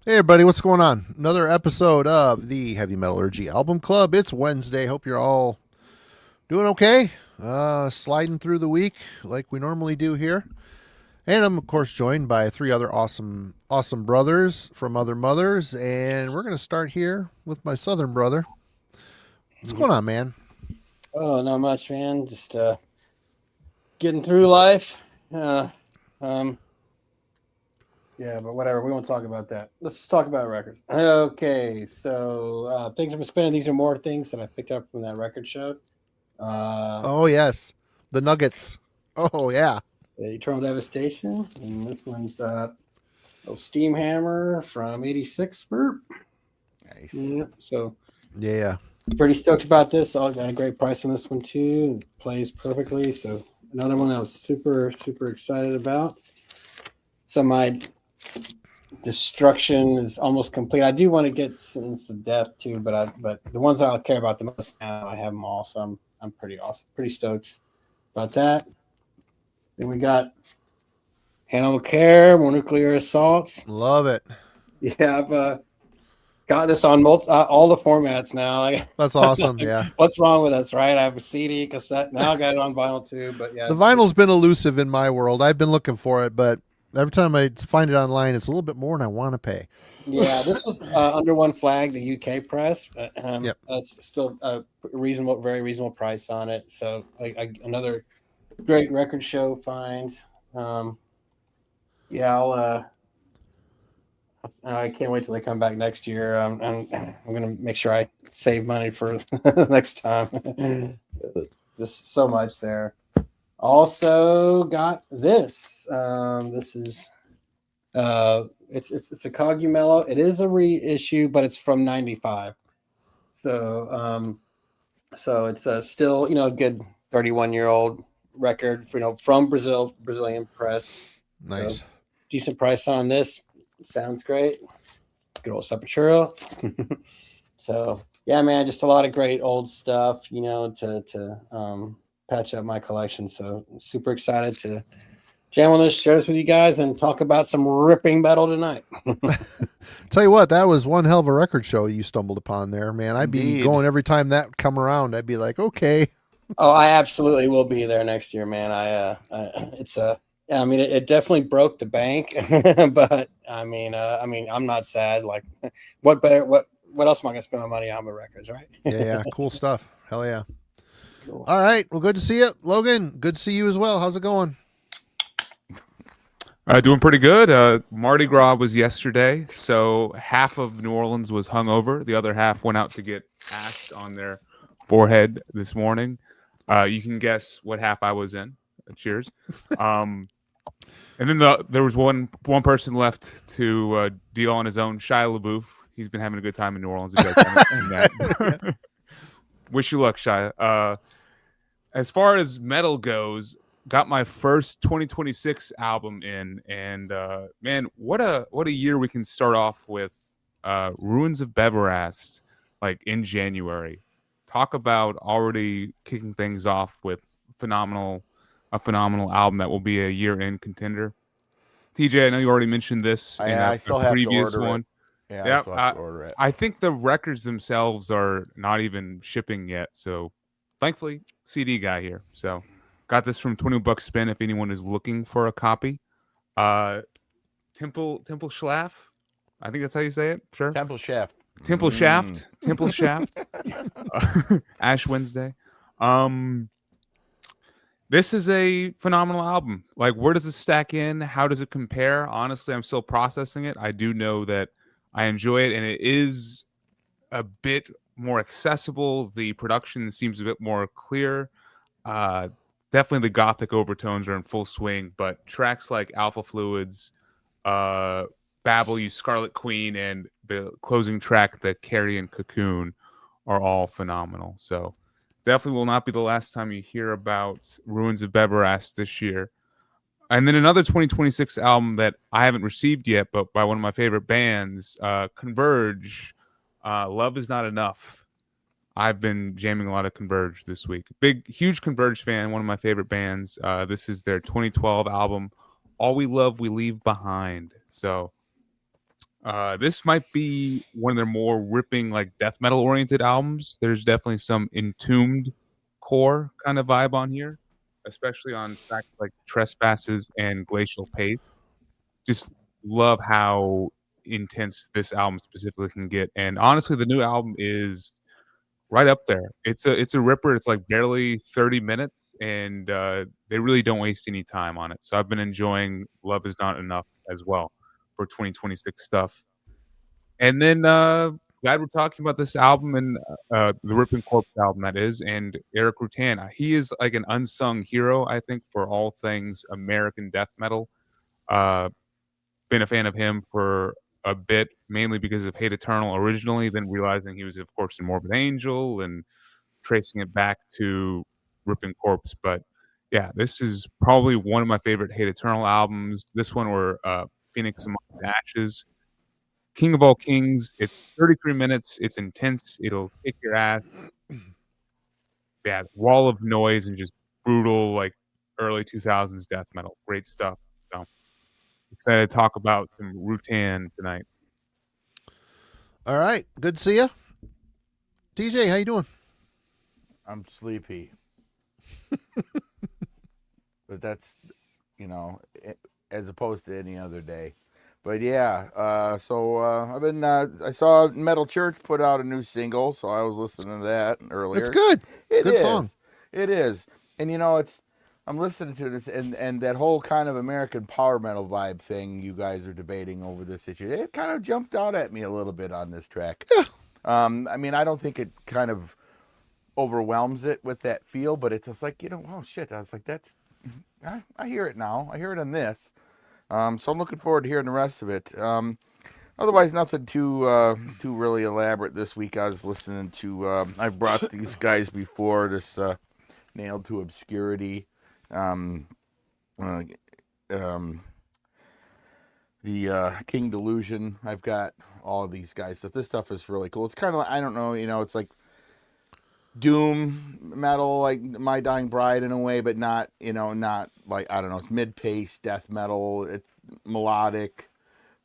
Hey everybody, what's going on? Another episode of the Heavy Metallurgy Album Club. It's Wednesday. Hope you're all doing okay. Sliding through the week like we normally do here. And I'm of course joined by three other awesome brothers from other mothers. And we're gonna start here with my southern brother. What's going on, man? Oh, not much, man. Just getting through life. Uh, um, yeah, but whatever. We won't talk about that. Let's just talk about records. Okay, so things I'm spinning. These are more things that I picked up from that record show. Uh, Oh yes. The Nuggets. Oh yeah. Eternal Devastation, and this one's a Steam Hammer from '86. Burp. Nice. Yeah, so Yeah. pretty stoked about this. I got a great price on this one too. It plays perfectly. So another one I was super excited about. So my destruction is almost complete. I do want to get Sentence of Death too, but the ones that I care about the most now, I have them all. So I'm pretty awesome, pretty stoked about that. Then we got Hannibal Care, More Nuclear Assaults. Love it. Yeah, I've got this on all the formats now. That's awesome. Yeah. What's wrong with us, right? I have a CD, cassette. Now I got it on vinyl too. But yeah, The vinyl's been elusive in my world. I've been looking for it, but every time I find it online, it's a little bit more than I want to pay. yeah, this was under one flag, the UK press. Yep. That's still a reasonable, very reasonable price on it. So another great record show find. Um, yeah, I can't wait till they come back next year. I'm gonna make sure I save money for next time. Just so much there. Also got this. This is it's a Cogumelo. It is a reissue, but it's from '95. So so it's still a good 31-year-old record from Brazilian press. So Nice. decent price on this. Sounds great. Good old Sepultura. So yeah, man, just a lot of great old stuff, to patch up my collection. So I'm super excited to jam on this, share this with you guys, and talk about some ripping metal tonight. Tell you what, that was one hell of a record show you stumbled upon there, man. I'd be Indeed. going every time that come around. I'd be like, okay. Oh, I absolutely will be there next year, man. It's I mean, it definitely broke the bank, but I mean, I'm not sad. Like, what else am I gonna spend my money on but records, right? Yeah, cool stuff. Hell yeah. Cool. All right, well, good to see you, Logan. Good to see you as well. How's it going? Doing pretty good. Mardi Gras was yesterday, so half of New Orleans was hungover. The other half went out to get ash on their forehead this morning. You can guess what half I was in. Cheers. Um, and then there was one person left to deal on his own. Shia LaBeouf. He's been having a good time in New Orleans. If you guys haven't seen that. Wish you luck, Shia. As far as metal goes, got my first 2026 album in, and man, what a year we can start off with. Ruins of Beverast, like in January. Talk about already kicking things off with a phenomenal album that will be a year-end contender. TJ, I know you already mentioned this in I a still have to previous order it. one. Yeah, I Yeah, still have to order it. I think the records themselves are not even shipping yet. So thankfully, CD guy here. So got this from 20 bucks spin if anyone is looking for a copy. Uh Temple Schlaf. I think that's how you say it. Sure. Temple Chef. Temple Shaft. Temple Shaft. Ash Wednesday. Um this is a phenomenal album. Like, where does it stack in? How does it compare? Honestly, I'm still processing it. I do know that I enjoy it, and it is a bit more accessible. The production seems a bit more clear. Uh, Definitely the gothic overtones are in full swing, but tracks like Alpha Fluids, uh, Babel, You Scarlet Queen, and the closing track, The Carrion Cocoon, are all phenomenal. So definitely will not be the last time you hear about Ruins of Beverast this year. And then another 2026 album that I haven't received yet, but by one of my favorite bands, Converge, Love Is Not Enough. I've been jamming a lot of Converge this week. Huge Converge fan, one of my favorite bands. This is their 2012 album, All We Love, We Leave Behind. So This might be one of their more ripping, like death metal oriented albums. There's definitely some entombed core kind of vibe on here, especially on tracks like Trespasses and Glacial Pace. Just love how intense this album specifically can get. And honestly, the new album is right up there. It's a ripper. It's like barely 30 minutes, and they really don't waste any time on it. So I've been enjoying Love Is Not Enough as well for 2026 stuff. And then glad we're talking about this album and the Ripping Corpse album that is, and Eric Rutan. He is like an unsung hero, I think, for all things American death metal. Been a fan of him for a bit, mainly because of Hate Eternal originally, then realizing he was, of course, in Morbid Angel and tracing it back to Ripping Corpse. But yeah, this is probably one of my favorite Hate Eternal albums. This one or Phoenix Among the Ashes. King of All Kings. It's 33 minutes. It's intense. It'll kick your ass. Yeah, wall of noise and just brutal, like early 2000s death metal. Great stuff. So excited to talk about some Rutan tonight. All right. Good to see you. TJ, how you doing? I'm sleepy. But that's, as opposed to any other day. But yeah, so I've been, I saw Metal Church put out a new single, so I was listening to that earlier. It's good. Good song. It is. And I'm listening to this and that whole kind of American power metal vibe thing you guys are debating over this issue. It kind of jumped out at me a little bit on this track. Yeah. I don't think it kind of overwhelms it with that feel, but it's just like, oh shit. I was like, I hear it now. I hear it in this. So I'm looking forward to hearing the rest of it. Otherwise, nothing too really elaborate this week. I was listening to, I've brought these guys before, this Nailed to Obscurity, the King Delusion. I've got all of these guys. So this stuff is really cool. It's kind of like, I don't know, it's like doom metal, like My Dying Bride in a way, but not like, I don't know, it's mid-paced death metal. It's melodic,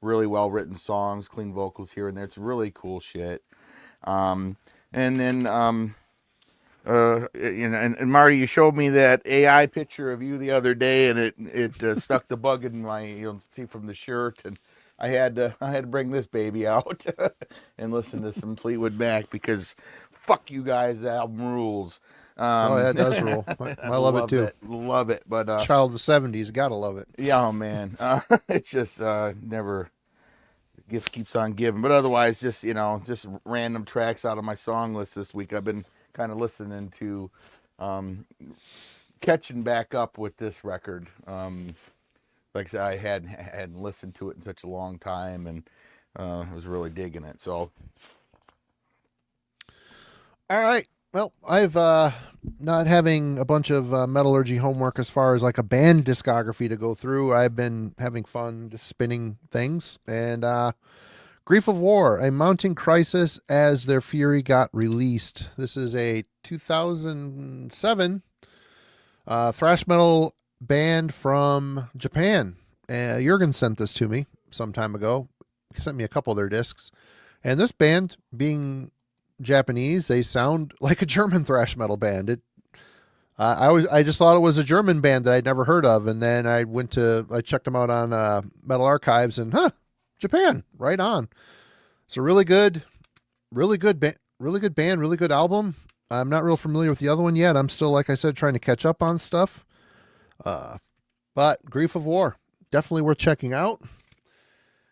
really well written songs, clean vocals here and there. It's really cool shit. And then and Marty, you showed me that AI picture of you the other day, and it stuck the bug in my, you'll see from the shirt, and I had to bring this baby out and listen to some Fleetwood Mac because fuck you guys, the album rules. It does rule. I love it too. Love it, but child of the 70s, gotta love it. Yeah, oh man, it's just never. Gift keeps on giving, but otherwise, just random tracks out of my song list this week. I've been kind of listening to, catching back up with this record. Like I said, I hadn't listened to it in such a long time, and was really digging it. So. All right. Well, I've not having a bunch of metallurgy homework as far as like a band discography to go through. I've been having fun just spinning things. And Grief of War, a mounting crisis as their fury got released. This is a 2007 thrash metal band from Japan. Jürgen sent this to me some time ago. He sent me a couple of their discs. And this band, being Japanese, they sound like a German thrash metal band. I just thought it was a German band that I'd never heard of, and then I checked them out on Metal Archives, and Japan, right on. It's a really good band, really good album. I'm not real familiar with the other one yet. I'm still, like I said, trying to catch up on stuff. But Grief of War, definitely worth checking out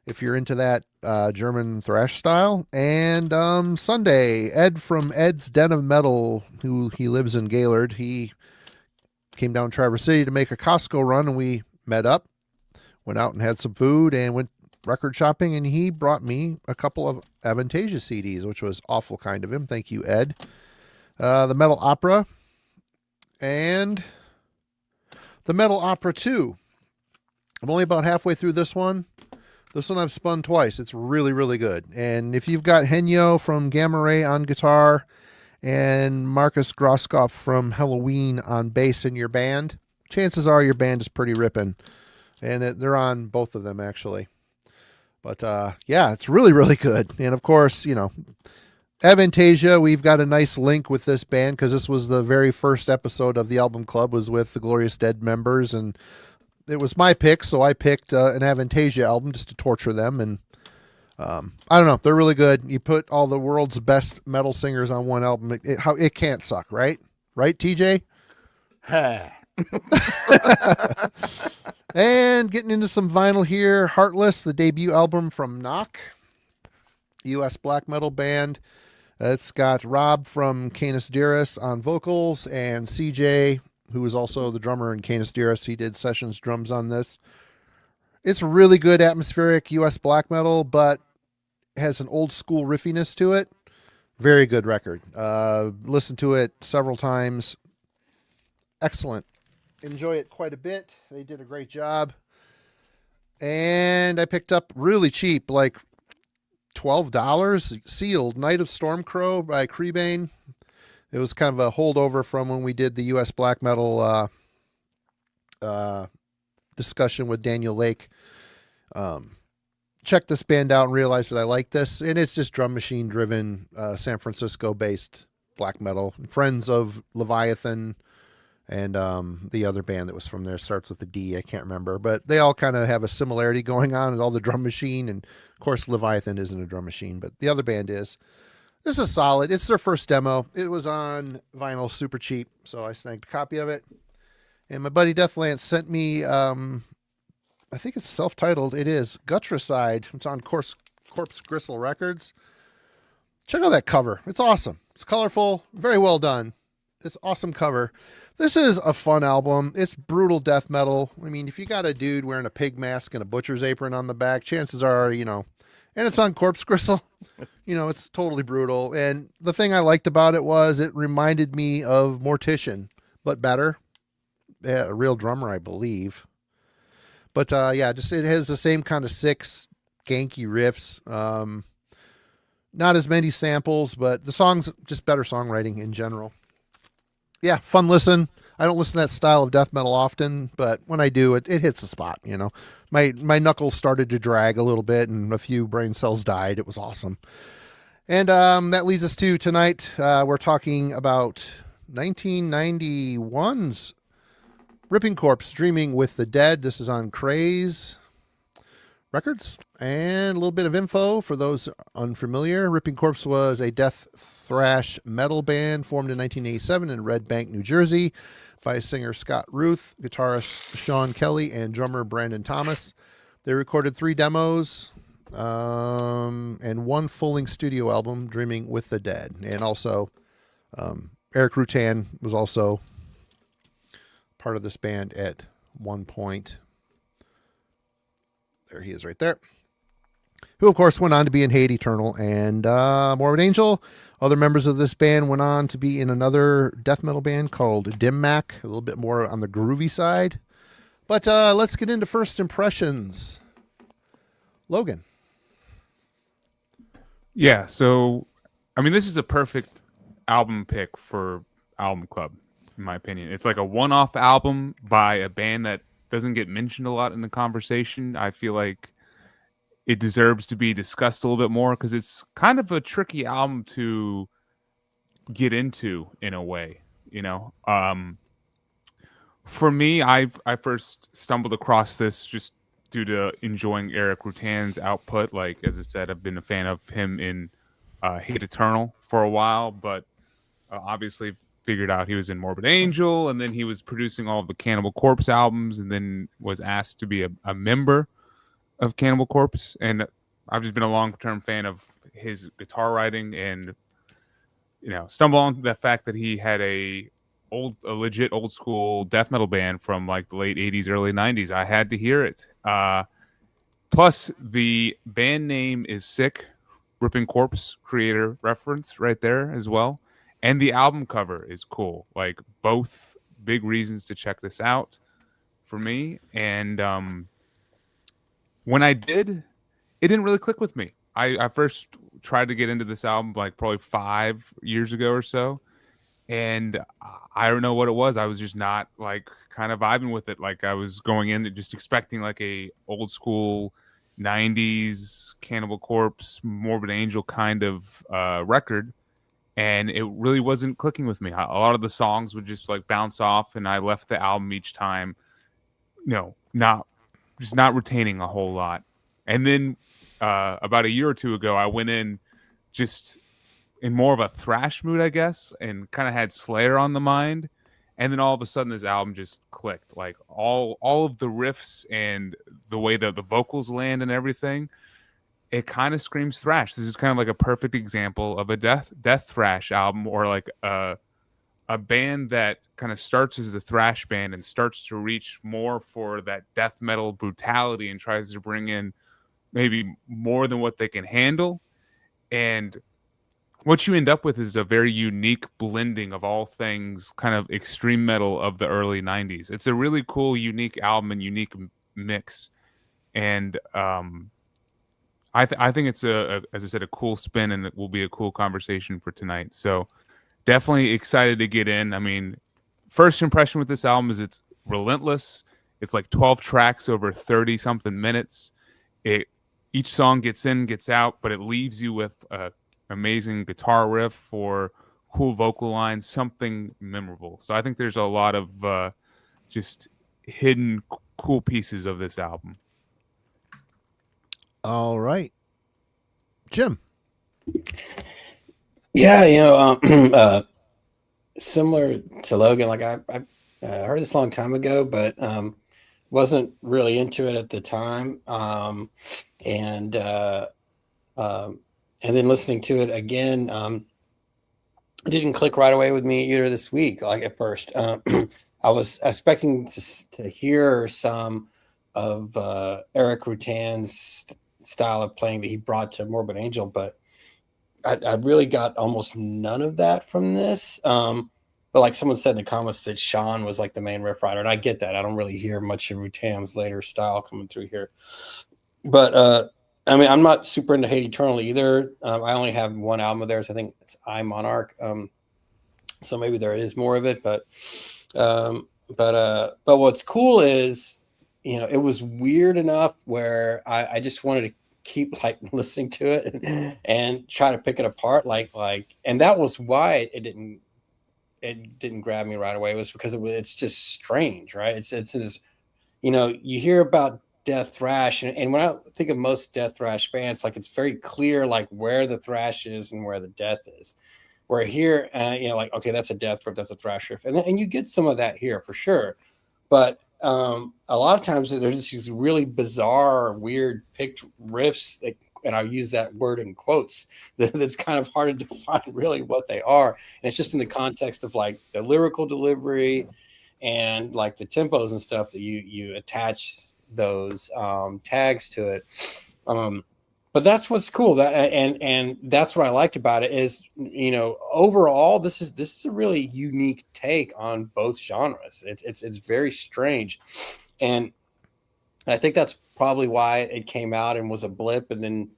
if you're into that German thrash style. And Sunday, Ed from Ed's Den of Metal, he lives in Gaylord, he came down Traverse City to make a Costco run, and we met up, went out and had some food, and went record shopping, and he brought me a couple of Avantasia CDs, which was awful kind of him. Thank you, Ed. The Metal Opera and the Metal Opera 2. I'm only about halfway through this one. This one I've spun twice. It's really, really good. And if you've got Henyo from Gamma Ray on guitar and Marcus Groskopf from Halloween on bass in your band, chances are your band is pretty ripping. And they're on both of them, actually. But yeah, it's really, really good. And of course, Avantasia, we've got a nice link with this band because this was the very first episode of the album club was with the Glorious Dead members, and it was my pick, so I picked an Avantasia album just to torture them. And I don't know, they're really good. You put all the world's best metal singers on one album, it can't suck, right? Right, TJ? And getting into some vinyl here, Heartless, the debut album from Knock, U.S. black metal band. It's got Rob from Canis Dearest on vocals and CJ, who is also the drummer in Canis Dearest. He did sessions drums on this. It's really good atmospheric U.S. black metal, but has an old school riffiness to it. Very good record. Listened to it several times. Excellent. Enjoy it quite a bit. They did a great job. And I picked up really cheap, like $12, sealed, Night of Stormcrow by Creebane. It was kind of a holdover from when we did the U.S. black metal discussion with Daniel Lake. Checked this band out and realized that I like this. And it's just drum machine driven, San Francisco based black metal. Friends of Leviathan and the other band that was from there starts with a D. I can't remember, but they all kind of have a similarity going on with all the drum machine. And of course, Leviathan isn't a drum machine, but the other band is. This is solid. It's their first demo. It was on vinyl, super cheap, so I snagged a copy of it. And my buddy Deathlance sent me, I think it's self-titled. It is Gutricide. It's on Corpse Gristle Records. Check out that cover. It's awesome. It's colorful, very well done. It's awesome cover. This is a fun album. It's brutal death metal. I mean, if you got a dude wearing a pig mask and a butcher's apron on the back, chances are, and it's on Corpse Gristle. It's totally brutal. And the thing I liked about it was it reminded me of Mortician, but better. Yeah, a real drummer, I believe. But just it has the same kind of six ganky riffs. Not as many samples, but the songs, just better songwriting in general. Yeah, fun listen. I don't listen to that style of death metal often, but when I do, it hits the spot, My knuckles started to drag a little bit and a few brain cells died. It was awesome. And that leads us to tonight. We're talking about 1991's Ripping Corpse, Dreaming with the Dead. This is on Craze Records. And a little bit of info for those unfamiliar. Ripping Corpse was a death thrash metal band formed in 1987 in Red Bank, New Jersey by singer Scott Ruth, guitarist Sean Kelly, and drummer Brandon Thomas. They recorded 3 demos and 1 full-length studio album, Dreaming with the Dead. And also, Eric Rutan was also part of this band at one point. There he is right there. Who, of course, went on to be in Hate Eternal and Morbid Angel. Other members of this band went on to be in another death metal band called Dim Mak, a little bit more on the groovy side. But let's get into first impressions. Logan. Yeah, so, this is a perfect album pick for Album Club, in my opinion. It's like a one-off album by a band that doesn't get mentioned a lot in the conversation. I feel like it deserves to be discussed a little bit more because it's kind of a tricky album to get into in a way, For me, I first stumbled across this just due to enjoying Eric Rutan's output. Like, as I said, I've been a fan of him in Hate Eternal for a while, but obviously figured out he was in Morbid Angel, and then he was producing all of the Cannibal Corpse albums, and then was asked to be a member of Cannibal Corpse. And I've just been a long-term fan of his guitar writing, and stumbled on the fact that he had a legit old school death metal band from like the late 80s, early 90s. I had to hear it. Plus, the band name is sick. Ripping Corpse creator reference right there as well. And the album cover is cool. Like, both big reasons to check this out for me. And when I did, it didn't really click with me. I first tried to get into this album like probably 5 years ago or so. And I don't know what it was. I was just not like kind of vibing with it. Like, I was going in just expecting like a old school 90s Cannibal Corpse, Morbid Angel kind of record, and it really wasn't clicking with me. A lot of the songs would just like bounce off, and I left the album each time, not retaining a whole lot. And then about a year or two ago, I went in just in more of a thrash mood, I guess, and kind of had Slayer on the mind. And then all of a sudden, this album just clicked. Like all of the riffs and the way that the vocals land and everything, it kind of screams thrash. This is kind of like a perfect example of a death thrash album, or like a band that kind of starts as a thrash band and starts to reach more for that death metal brutality and tries to bring in maybe more than what they can handle. And what you end up with is a very unique blending of all things kind of extreme metal of the early 90s. It's a really cool, unique album and unique mix. And I think it's as I said, a cool spin, and it will be a cool conversation for tonight. So definitely excited to get in. I mean, first impression with this album is it's relentless. It's like 12 tracks over 30 something minutes. Each song gets in, gets out, but it leaves you with a amazing guitar riff or cool vocal lines, something memorable. So I think there's a lot of just hidden cool pieces of this album. All right, Jim. Yeah, similar to Logan, like I heard this a long time ago, but wasn't really into it at the time. And then listening to it again, it didn't click right away with me either this week. Like at first, I was expecting to hear some of Eric Rutan's style of playing that he brought to Morbid Angel, but I really got almost none of that from this. But like someone said in the comments that Sean was like the main riff writer, and I get that. I don't really hear much of Rutan's later style coming through here. But I mean, I'm not super into Hate Eternal either. I only have one album of theirs. I think it's I Monarch. So maybe there is more of it, but what's cool is, it was weird enough where I just wanted to keep like listening to it and try to pick it apart. And that was why it didn't grab me right away. It was because it's just strange, right? It's this, you hear about death thrash, and when I think of most death thrash bands, like it's very clear like where the thrash is and where the death is. Where here, like, okay, that's a death riff, that's a thrash riff, and you get some of that here for sure. But a lot of times there's these really bizarre, weird picked riffs and I use that word in quotes, that's kind of hard to define really what they are. And it's just in the context of like the lyrical delivery and like the tempos and stuff that you attach those tags to it. But that's what's cool. And that's what I liked about it is, overall, this is a really unique take on both genres. It's very strange. And I think that's probably why it came out and was a blip and then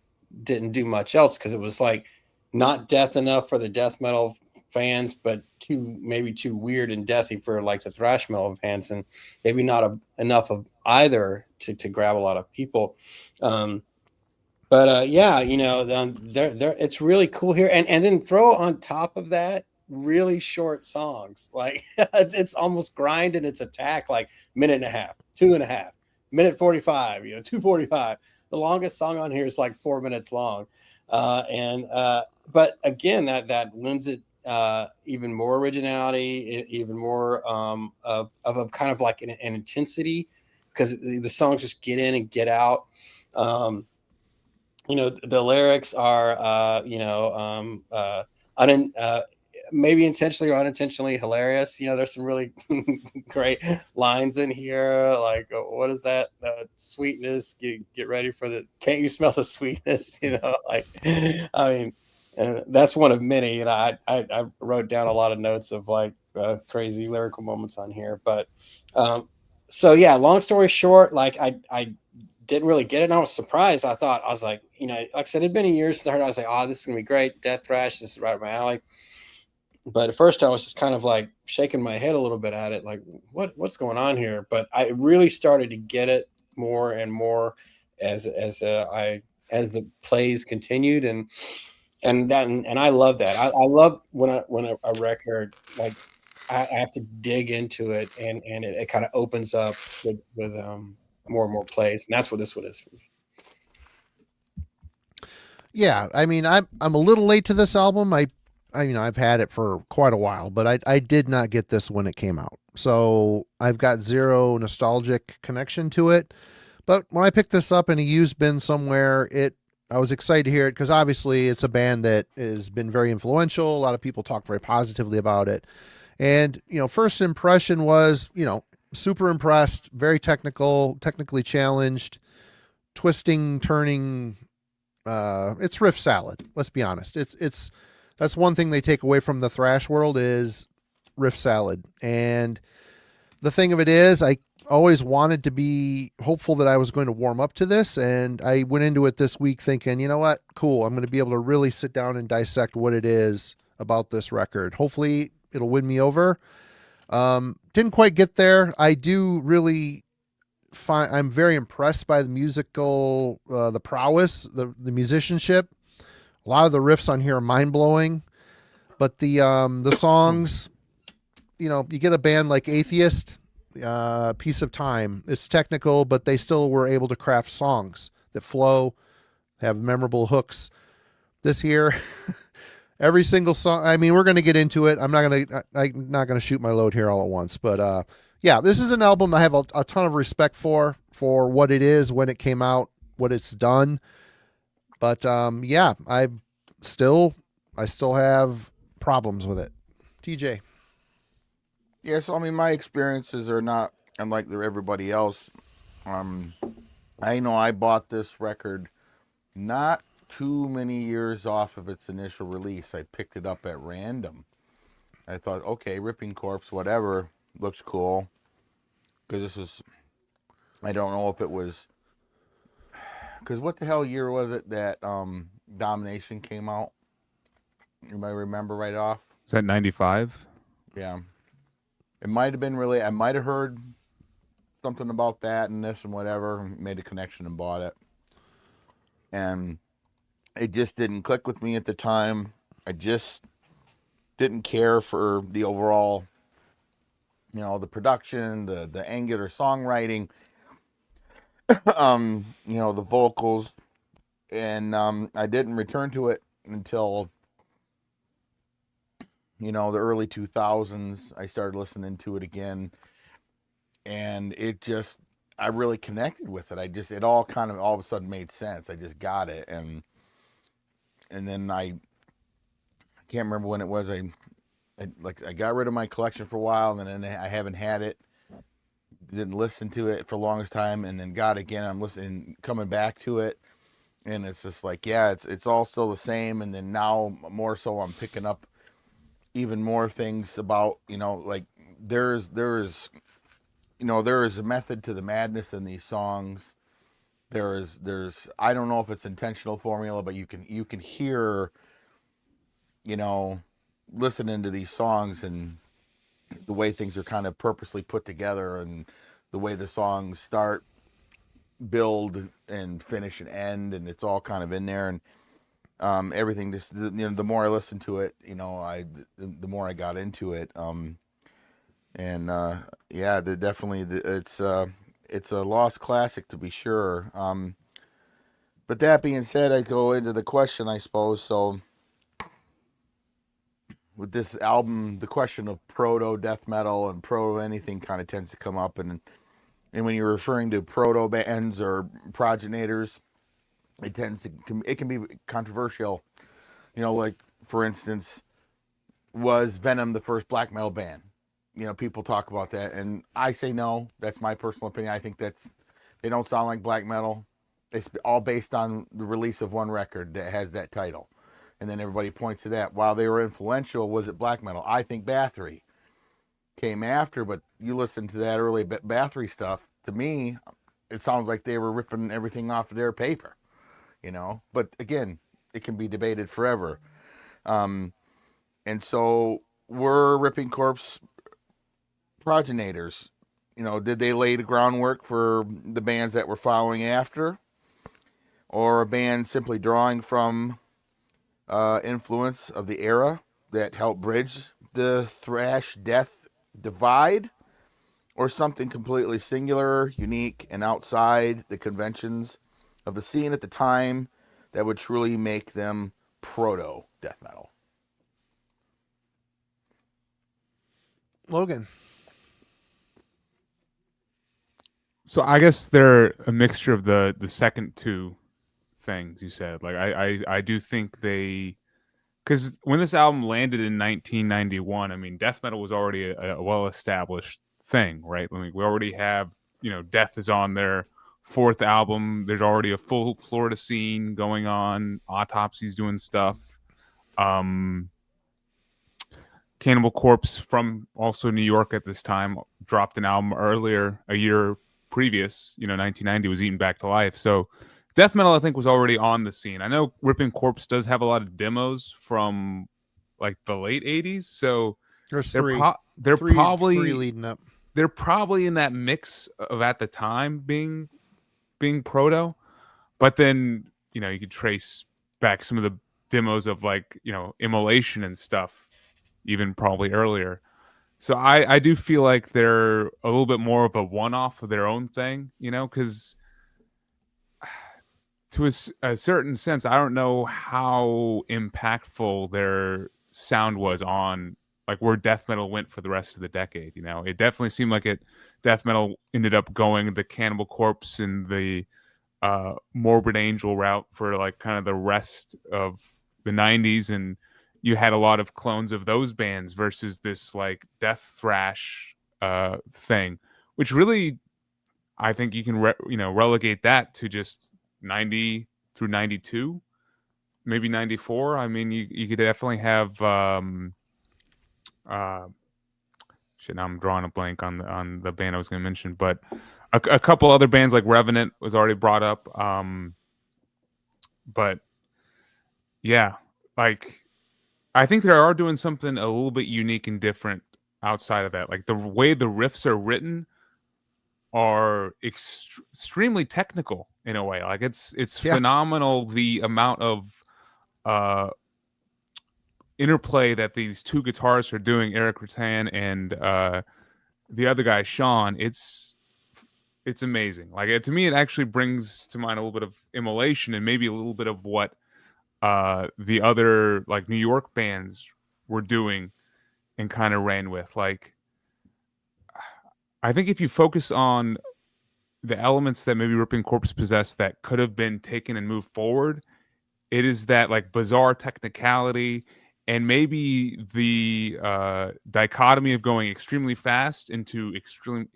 didn't do much else, because it was like not death enough for the death metal fans, but maybe too weird and deathy for like the thrash metal fans, and maybe not enough of either to grab a lot of people. But it's really cool here, and then throw on top of that really short songs. Like it's almost grind in its attack, like minute and a half, 2.5, minute 45, 2:45. The longest song on here is like 4 minutes long, but again, that lends it even more originality, even more of a kind of like an intensity, because the songs just get in and get out. The lyrics are maybe intentionally or unintentionally hilarious. There's some really great lines in here, like what is that, sweetness, get ready for the, can't you smell the sweetness? That's one of many. I wrote down a lot of notes of like crazy lyrical moments on here. But so yeah, long story short, like I didn't really get it, and I was surprised. I was like, like I said, it'd been years since I heard it. I was like, oh, this is gonna be great, death thrash, this is right up my alley. But at first I was just kind of like shaking my head a little bit at it, like what's going on here? But I really started to get it more and more as the plays continued, and I love that. I love when a record, like, I have to dig into it, and it kind of opens up with more and more plays, and that's what this one is for me. Yeah, I mean, I'm a little late to this album. I've had it for quite a while, but I did not get this when it came out, so I've got zero nostalgic connection to it. But when I picked this up in a used bin somewhere, I was excited to hear it because obviously it's a band that has been very influential. A lot of people talk very positively about it. And, first impression was, super impressed, very technically challenged, twisting, turning. It's riff salad. Let's be honest. That's one thing they take away from the thrash world is riff salad. And the thing of it is, I always wanted to be hopeful that I was going to warm up to this. And I went into it this week thinking, you know what? Cool. I'm going to be able to really sit down and dissect what it is about this record. Hopefully it'll win me over. Didn't quite get there. I do really I'm very impressed by the musical, the prowess, the musicianship. A lot of the riffs on here are mind blowing, but the songs, you get a band like Atheist, Piece of Time. It's technical, but they still were able to craft songs that flow, have memorable hooks. This here, every single song. I mean, we're going to get into it. I'm not going to shoot my load here all at once, but yeah, this is an album I have a ton of respect for what it is, when it came out, what it's done. But yeah, I still have problems with it. TJ. Yeah, so I mean, my experiences are not unlike everybody else. I know I bought this record not too many years off of its initial release. I picked it up at random. I thought, okay, Ripping Corpse, whatever, looks cool. Because this was, I don't know if it was, because what the hell year was it that Domination came out? Anybody remember right off? Is that 95? Yeah. It might have been really, I might have heard something about that and this and whatever, made a connection and bought it. And it just didn't click with me at the time. I just didn't care for the overall, the production, the angular songwriting, the vocals. And I didn't return to it until, the early 2000s. I started listening to it again. And I really connected with it. It all kind of all of a sudden made sense. I just got it. And then I can't remember when it was. I got rid of my collection for a while, and then I haven't had it. Didn't listen to it for the longest time, and then got it again. I'm listening, coming back to it, and it's just like, yeah, it's all still the same. And then now more so, I'm picking up even more things about, like there is a method to the madness in these songs. There's I don't know if it's intentional formula, but you can hear, listening to these songs and the way things are kind of purposely put together, and the way the songs start, build, and finish and end, and it's all kind of in there. And everything just, the more I listened to it, the more I got into it. Yeah, it's a lost classic, to be sure. But that being said, I go into the question, I suppose. So with this album, the question of proto death metal and proto anything kind of tends to come up, and when you're referring to proto bands or progenitors, it can be controversial. Like, for instance, was Venom the first black metal band? People talk about that, and I say no. That's my personal opinion. I think they don't sound like black metal. It's all based on the release of one record that has that title, and then everybody points to that. While they were influential, was it black metal? I think Bathory came after, but you listen to that early Bathory stuff, to me, it sounds like they were ripping everything off of their paper, But again, it can be debated forever. And so were Ripping Corpse progenitors? Did they lay the groundwork for the bands that were following after? or a band simply drawing from influence of the era that helped bridge the thrash death divide, or something completely singular, unique, and outside the conventions of the scene at the time that would truly make them proto death metal. Logan. So I guess they're a mixture of the second two things you said. Like I do think they, because when this album landed in 1991, I mean, death metal was already a well-established thing, right? I mean, we already have, Death is on their fourth album. There's already a full Florida scene going on. Autopsy's doing stuff. Cannibal Corpse, from also New York at this time, dropped an album earlier, a year previous, 1990, was Eaten Back to Life. So death metal, I think, was already on the scene. I know Ripping Corpse does have a lot of demos from like the late 80s. So There's they're three. they're Three probably leading up. They're probably in that mix of at the time being proto. But then, you could trace back some of the demos of like, Immolation and stuff, even probably earlier. So I do feel like they're a little bit more of a one-off of their own thing, because to a certain sense, I don't know how impactful their sound was on like where death metal went for the rest of the decade. It definitely seemed like death metal ended up going the Cannibal Corpse and the Morbid Angel route for like kind of the rest of the 90s, and you had a lot of clones of those bands versus this like death thrash thing, which really I think you can relegate that to just 90 through 92, maybe 94. I mean, you could definitely have shit, now I'm drawing a blank on the band I was going to mention, but a couple other bands like Revenant was already brought up. But yeah, like I think they are doing something a little bit unique and different outside of that. Like the way the riffs are written are extremely technical in a way. Like it's phenomenal the amount of interplay that these two guitarists are doing, Eric Rattan and the other guy Sean. It's amazing. Like to me, it actually brings to mind a little bit of Immolation and maybe a little bit of what the other like New York bands were doing and kind of ran with. Like I think if you focus on the elements that maybe Ripping Corpse possessed that could have been taken and moved forward, it is that like bizarre technicality and maybe the dichotomy of going extremely fast into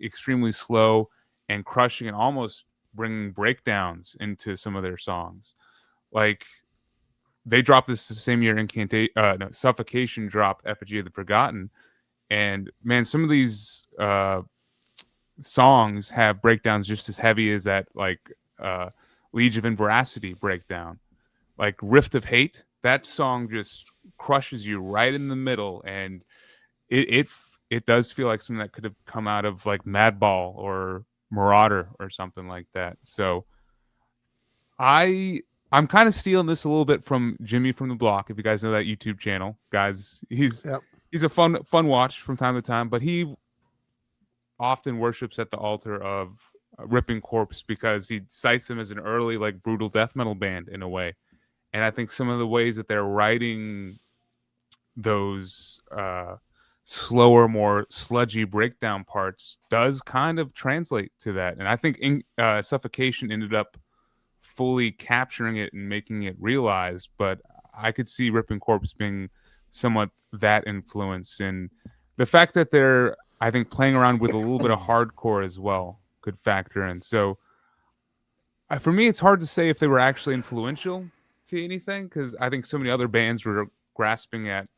extremely slow and crushing and almost bringing breakdowns into some of their songs. Like they dropped this the same year Suffocation dropped Effigy of the Forgotten. And man, some of these songs have breakdowns just as heavy as that like Liege of Inveracity breakdown. Like Rift of Hate, that song just crushes you right in the middle, and it does feel like something that could have come out of like Madball or Marauder or something like that. So I'm kind of stealing this a little bit from Jimmy from the Block. If you guys know that YouTube channel, guys, he's a fun watch from time to time, but he often worships at the altar of Ripping Corpse because he cites them as an early like brutal death metal band in a way. And I think some of the ways that they're writing those slower, more sludgy breakdown parts does kind of translate to that. And I think Suffocation ended up fully capturing it and making it realized, but I could see Ripping Corpse being somewhat that influence. And the fact that they're, I think, playing around with a little bit of hardcore as well could factor in. So for me, it's hard to say if they were actually influential to anything, because I think so many other bands were grasping at,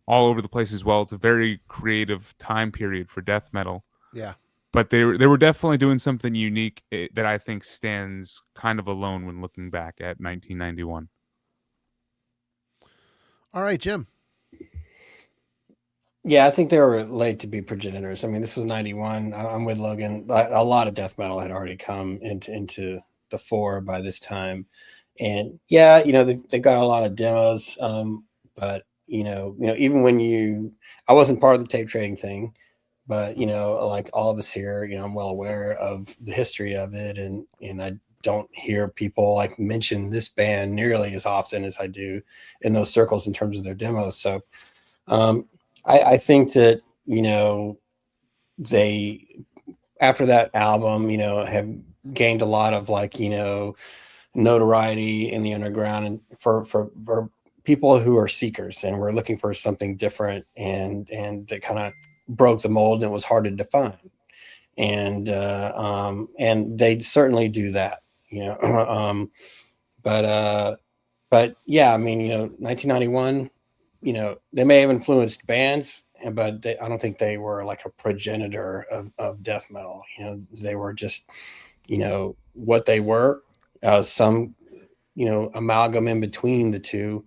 all over the place as well. It's a very creative time period for death metal. Yeah. But they were definitely doing something unique that I think stands kind of alone when looking back at 1991. All right, Jim. Yeah, I think they were late to be progenitors. I mean, this was 91. I'm with Logan. A lot of death metal had already come into the fore by this time. And yeah, they got a lot of demos, but even when I wasn't part of the tape trading thing, but like all of us here, I'm well aware of the history of it, and I don't hear people like mention this band nearly as often as I do in those circles in terms of their demos. So I think that they, after that album, have gained a lot of like notoriety in the underground, and for people who are seekers and were looking for something different, and that kind of broke the mold and was hard to define. And they certainly do that, but yeah, I mean, 1991, they may have influenced bands, but I don't think they were like a progenitor of death metal. They were just, what they were, some, amalgam in between the two.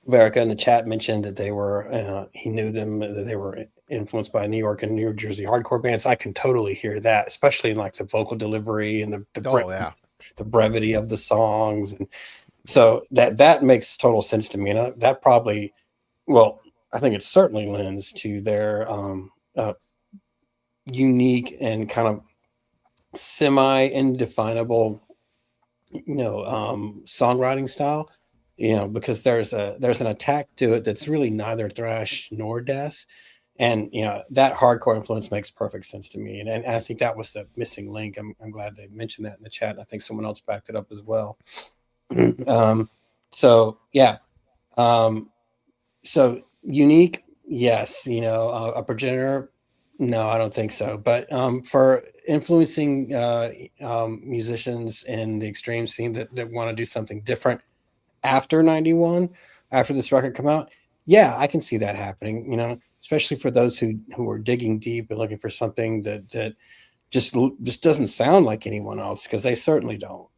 Verica in the chat mentioned that they were, he knew them, that they were influenced by New York and New Jersey hardcore bands. I can totally hear that, especially in like the vocal delivery and the brevity of the songs. And so that makes total sense to me. And that probably, well, I think it certainly lends to their unique and kind of semi-indefinable, songwriting style. Because there's an attack to it that's really neither thrash nor death. And, that hardcore influence makes perfect sense to me. And I think that was the missing link. I'm glad they mentioned that in the chat. And I think someone else backed it up as well. So, yeah. So unique, yes. A progenitor, no, I don't think so. But for influencing musicians in the extreme scene that want to do something different after 91, after this record come out, yeah, I can see that happening, especially for those who are digging deep and looking for something that just doesn't sound like anyone else, because they certainly don't.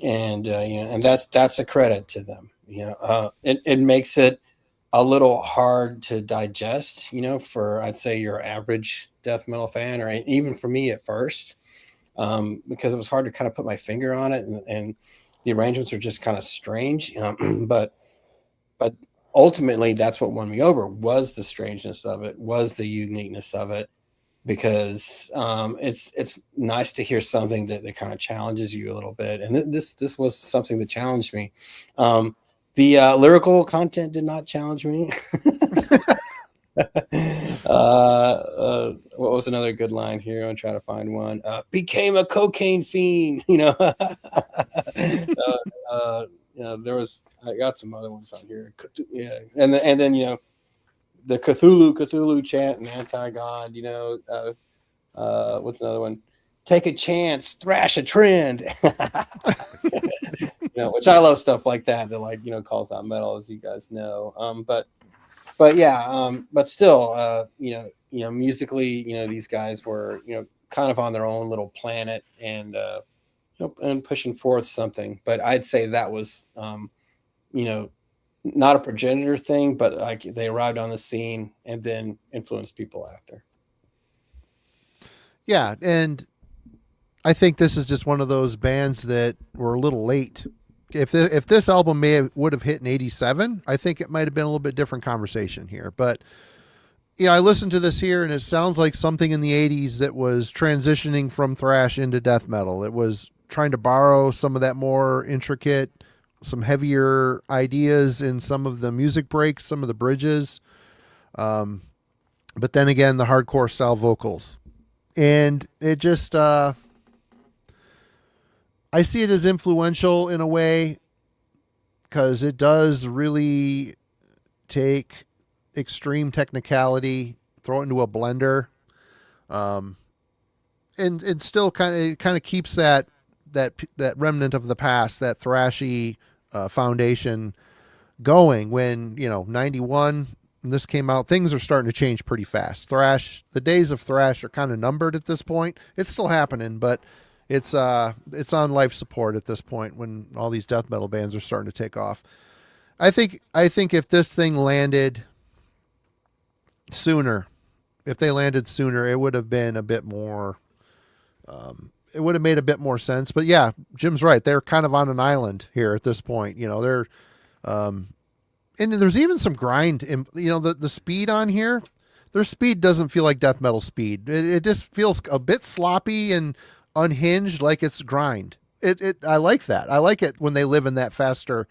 And that's a credit to them. It makes it a little hard to digest, for, I'd say, your average death metal fan, or even for me at first, because it was hard to kind of put my finger on it, and the arrangements are just kind of strange, but ultimately that's what won me over, was the strangeness of it, was the uniqueness of it, because it's nice to hear something that kind of challenges you a little bit. And this was something that challenged me. The lyrical content did not challenge me. What was another good line here? I'm trying to find one. Became a cocaine fiend, there was, I got some other ones on here. Yeah. And then, the Cthulhu chant and anti-God, what's another one? Take a chance, thrash a trend. Which I love stuff like that like, calls out metal, as you guys know. But yeah, but still, musically, these guys were, kind of on their own little planet, and and pushing forth something. But I'd say that was, not a progenitor thing, but like they arrived on the scene and then influenced people after. Yeah, and I think this is just one of those bands that were a little late. If this album would have hit in 87, I think it might have been a little bit different conversation here. But I listened to this here, and it sounds like something in the 80s that was transitioning from thrash into death metal. It was trying to borrow some of that more intricate, some heavier ideas in some of the music breaks, some of the bridges. But then again, the hardcore style vocals. And it just, I see it as influential in a way, because it does really take extreme technicality, throw it into a blender, and it still kind of keeps that remnant of the past, that thrashy foundation going. When 91, when this came out, things are starting to change pretty fast. Thrash, the days of thrash are kind of numbered at this point. It's still happening, but it's on life support at this point, when all these death metal bands are starting to take off. I think if this thing landed sooner, it would have been a bit more it would have made a bit more sense. But yeah, Jim's right. They're kind of on an island here at this point. You know, they're and there's even some grind. The speed on here, their speed doesn't feel like death metal speed. It just feels a bit sloppy and unhinged, like it's grind. I like that. I like it when they live in that faster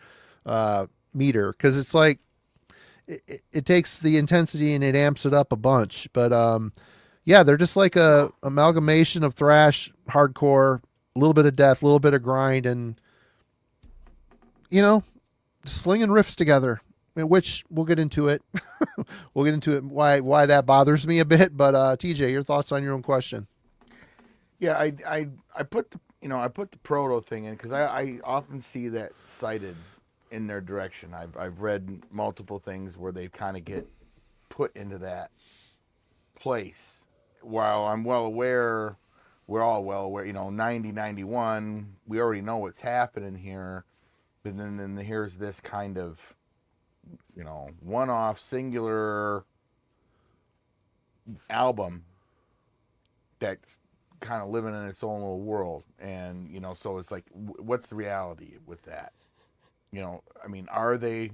meter, because it's like it takes the intensity and it amps it up a bunch. But yeah, they're just like a amalgamation of thrash, hardcore, a little bit of death, a little bit of grind, and slinging riffs together. Which we'll get into it. We'll get into it why that bothers me a bit. But TJ, your thoughts on your own question? Yeah, I put the proto thing in because I often see that cited in their direction. I've read multiple things where they kind of get put into that place. While I'm well aware, we're all well aware, 90, 91, we already know what's happening here. But then here's this kind of, one-off singular album that's kind of living in its own little world. And, so it's like, what's the reality with that? I mean, are they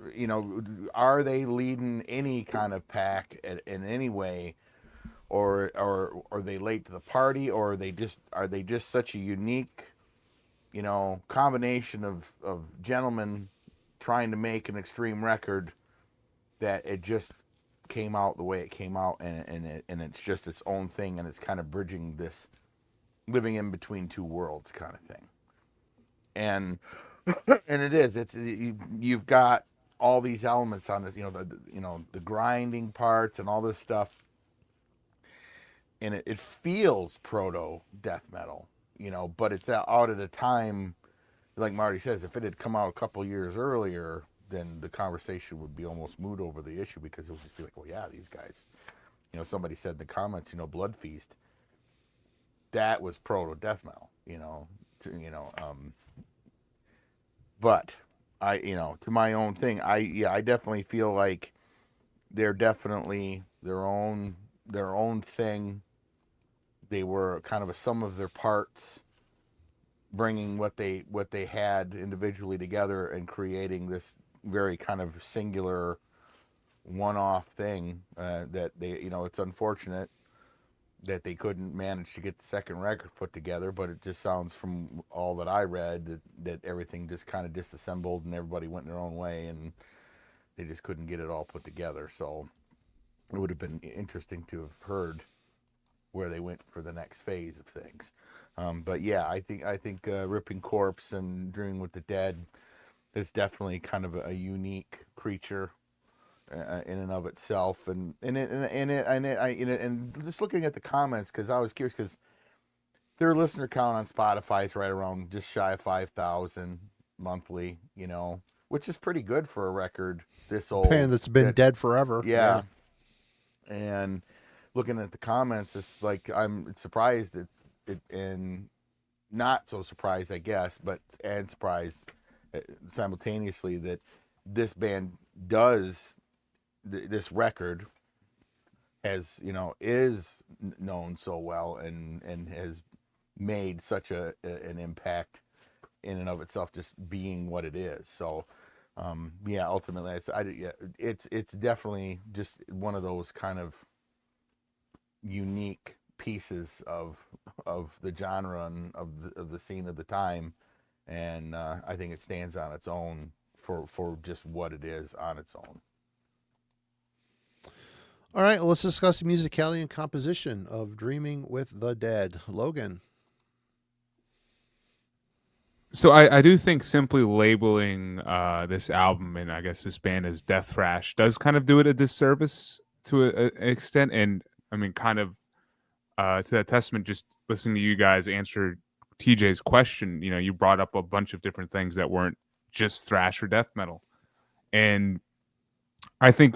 leading any kind of pack in any way, or are they late to the party, or are they just such a unique, combination of gentlemen trying to make an extreme record that it just came out the way it came out, and it's just its own thing, and it's kind of bridging this living in between two worlds kind of thing. And it is. You've got all these elements on this, the grinding parts and all this stuff, and it feels proto death metal, but it's out at a time, like Marty says, if it had come out a couple years earlier, then the conversation would be almost moot over the issue, because it would just be like, well, yeah, these guys, somebody said in the comments, Blood Feast, that was proto death metal, but I, to my own thing, I definitely feel like they're definitely their own thing. They were kind of a sum of their parts, bringing what they had individually together and creating this very kind of singular one-off thing that they, it's unfortunate that they couldn't manage to get the second record put together, but it just sounds from all that I read that everything just kind of disassembled and everybody went their own way, and they just couldn't get it all put together. So it would have been interesting to have heard where they went for the next phase of things. But yeah, I think Ripping Corpse and Dreaming with the Dead is definitely kind of a unique creature in and of itself, and just looking at the comments, because I was curious, because their listener count on Spotify is right around just shy of 5,000 monthly, which is pretty good for a record this old. Band that's been dead forever. Yeah. And looking at the comments, it's like I'm surprised and not so surprised, I guess, and surprised simultaneously that this band does this record has is known so well and has made such an impact in and of itself, just being what it is. So yeah, ultimately it's definitely just one of those kind of unique pieces of the genre and of the scene of the time, and I think it stands on its own for just what it is on its own. All right, well, let's discuss the musicality and composition of Dreaming with the Dead. Logan. So I do think simply labeling this album and I guess this band as death thrash does kind of do it a disservice to an extent. And I mean, kind of to that testament, just listening to you guys answer TJ's question, you brought up a bunch of different things that weren't just thrash or death metal. And I think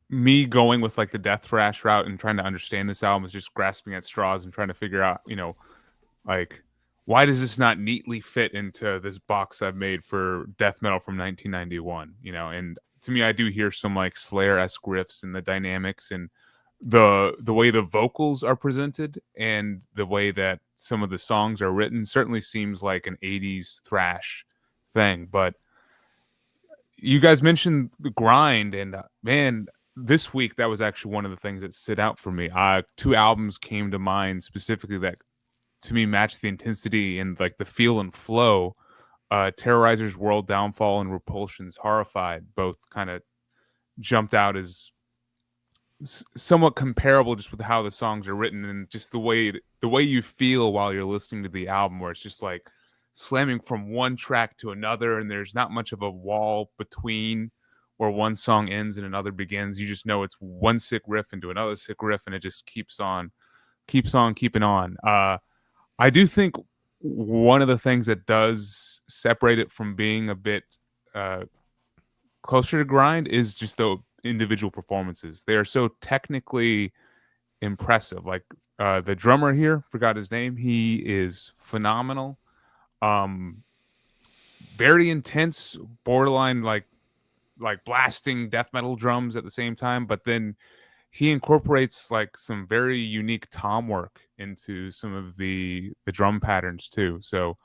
me going with like the death thrash route and trying to understand this album is just grasping at straws and trying to figure out, like, why does this not neatly fit into this box I've made for death metal from 1991? And to me, I do hear some like Slayer-esque riffs and the dynamics and the way the vocals are presented and the way that some of the songs are written certainly seems like an 80s thrash thing. But you guys mentioned the grind, and man, this week that was actually one of the things that stood out for me. Two albums came to mind specifically that to me matched the intensity and like the feel and flow. Terrorizer's World Downfall and Repulsion's Horrified both kind of jumped out as somewhat comparable just with how the songs are written and just the way you feel while you're listening to the album, where it's just like slamming from one track to another and there's not much of a wall between where one song ends and another begins. You just know it's one sick riff into another sick riff and it just keeps on keeping on. I do think one of the things that does separate it from being a bit closer to grind is just the individual performances. They are so technically impressive. Like the drummer here, forgot his name. He is phenomenal. Very intense, borderline like blasting death metal drums at the same time, but then he incorporates like some very unique tom work into some of the drum patterns too. So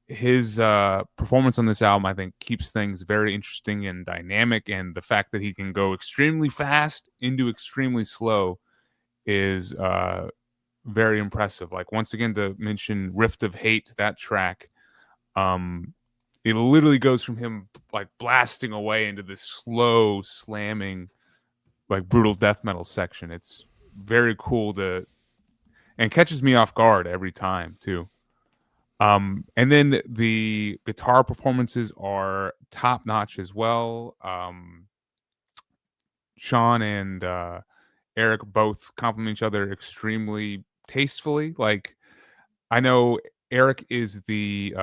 his performance on this album, I think, keeps things very interesting and dynamic, and the fact that he can go extremely fast into extremely slow is very impressive. Like, once again, to mention Rift of Hate, that track, it literally goes from him like blasting away into this slow slamming like brutal death metal section. It's very cool and catches me off guard every time too. And then the guitar performances are top notch as well. Sean and Eric both compliment each other extremely tastefully. Like, I know Eric is the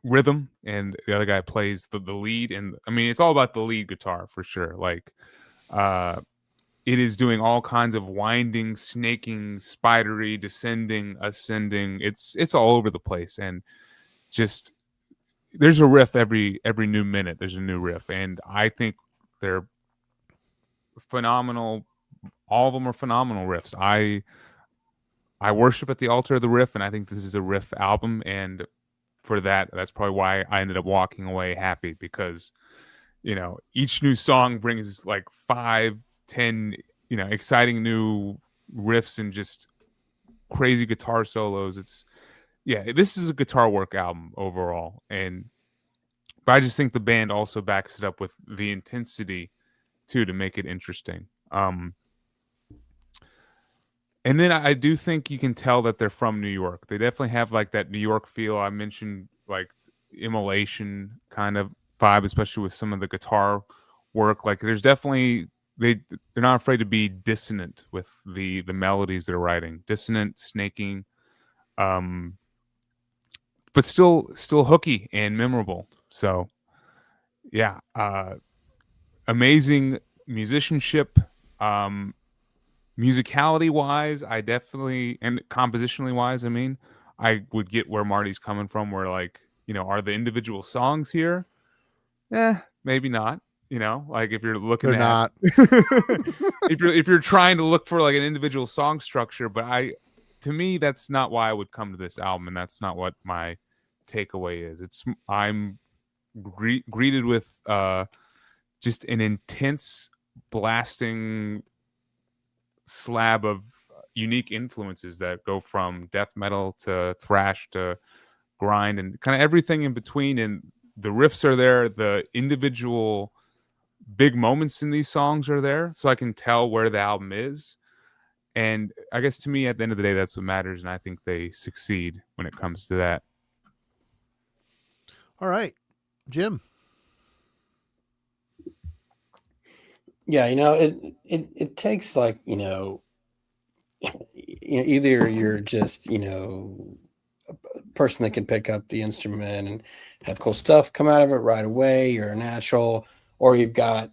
rhythm and the other guy plays the lead, and I mean, it's all about the lead guitar for sure. Like, it is doing all kinds of winding, snaking, spidery, descending, ascending. It's all over the place, and just there's a riff every new minute. There's a new riff, and I think they're phenomenal. All of them are phenomenal riffs. I worship at the altar of the riff, and I think this is a riff album, and for that's probably why I ended up walking away happy, because each new song brings like 5-10 exciting new riffs and just crazy guitar solos. This is a guitar work album overall, but I just think the band also backs it up with the intensity too to make it interesting. And then I do think you can tell that they're from New York. They definitely have like that New York feel. I mentioned like Immolation kind of vibe, especially with some of the guitar work. Like, there's definitely they're not afraid to be dissonant with the melodies they're writing, dissonant, snaking, but still hooky and memorable. So yeah, amazing musicianship. Musicality wise, I definitely, and compositionally wise, I mean, I would get where Marty's coming from, where like, are the individual songs here? Maybe not. Like, if you're looking They're not. if you're trying to look for like an individual song structure, but to me, that's not why I would come to this album, and that's not what my takeaway is. I'm greeted with just an intense blasting slab of unique influences that go from death metal to thrash to grind and kind of everything in between. And the riffs are there, the individual big moments in these songs are there, so I can tell where the album is. And I guess to me, at the end of the day, that's what matters, and I think they succeed when it comes to that. All right, Jim. Yeah, it takes like, either you're just, a person that can pick up the instrument and have cool stuff come out of it right away, you're a natural, or you've got,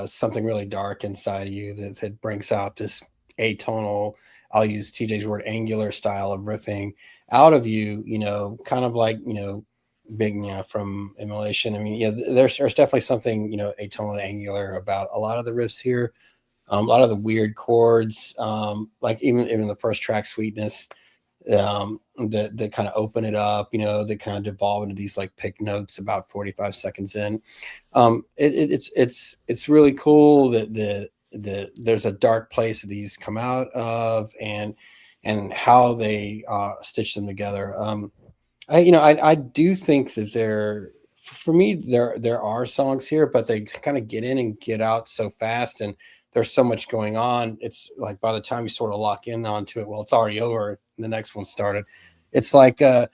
something really dark inside of you that brings out this atonal, I'll use TJ's word, angular style of riffing out of you, kind of like, big, from Immolation. I mean, there's definitely something, atonal and angular about a lot of the riffs here. A lot of the weird chords, like even the first track, Sweetness, that kind of open it up, they kind of devolve into these like pick notes about 45 seconds in. It's really cool that there's a dark place that these come out of, and how they stitch them together. I do think that for me, there are songs here, but they kind of get in and get out so fast, and there's so much going on. It's like by the time you sort of lock in onto it, well, it's already over. And the next one started. It's like it's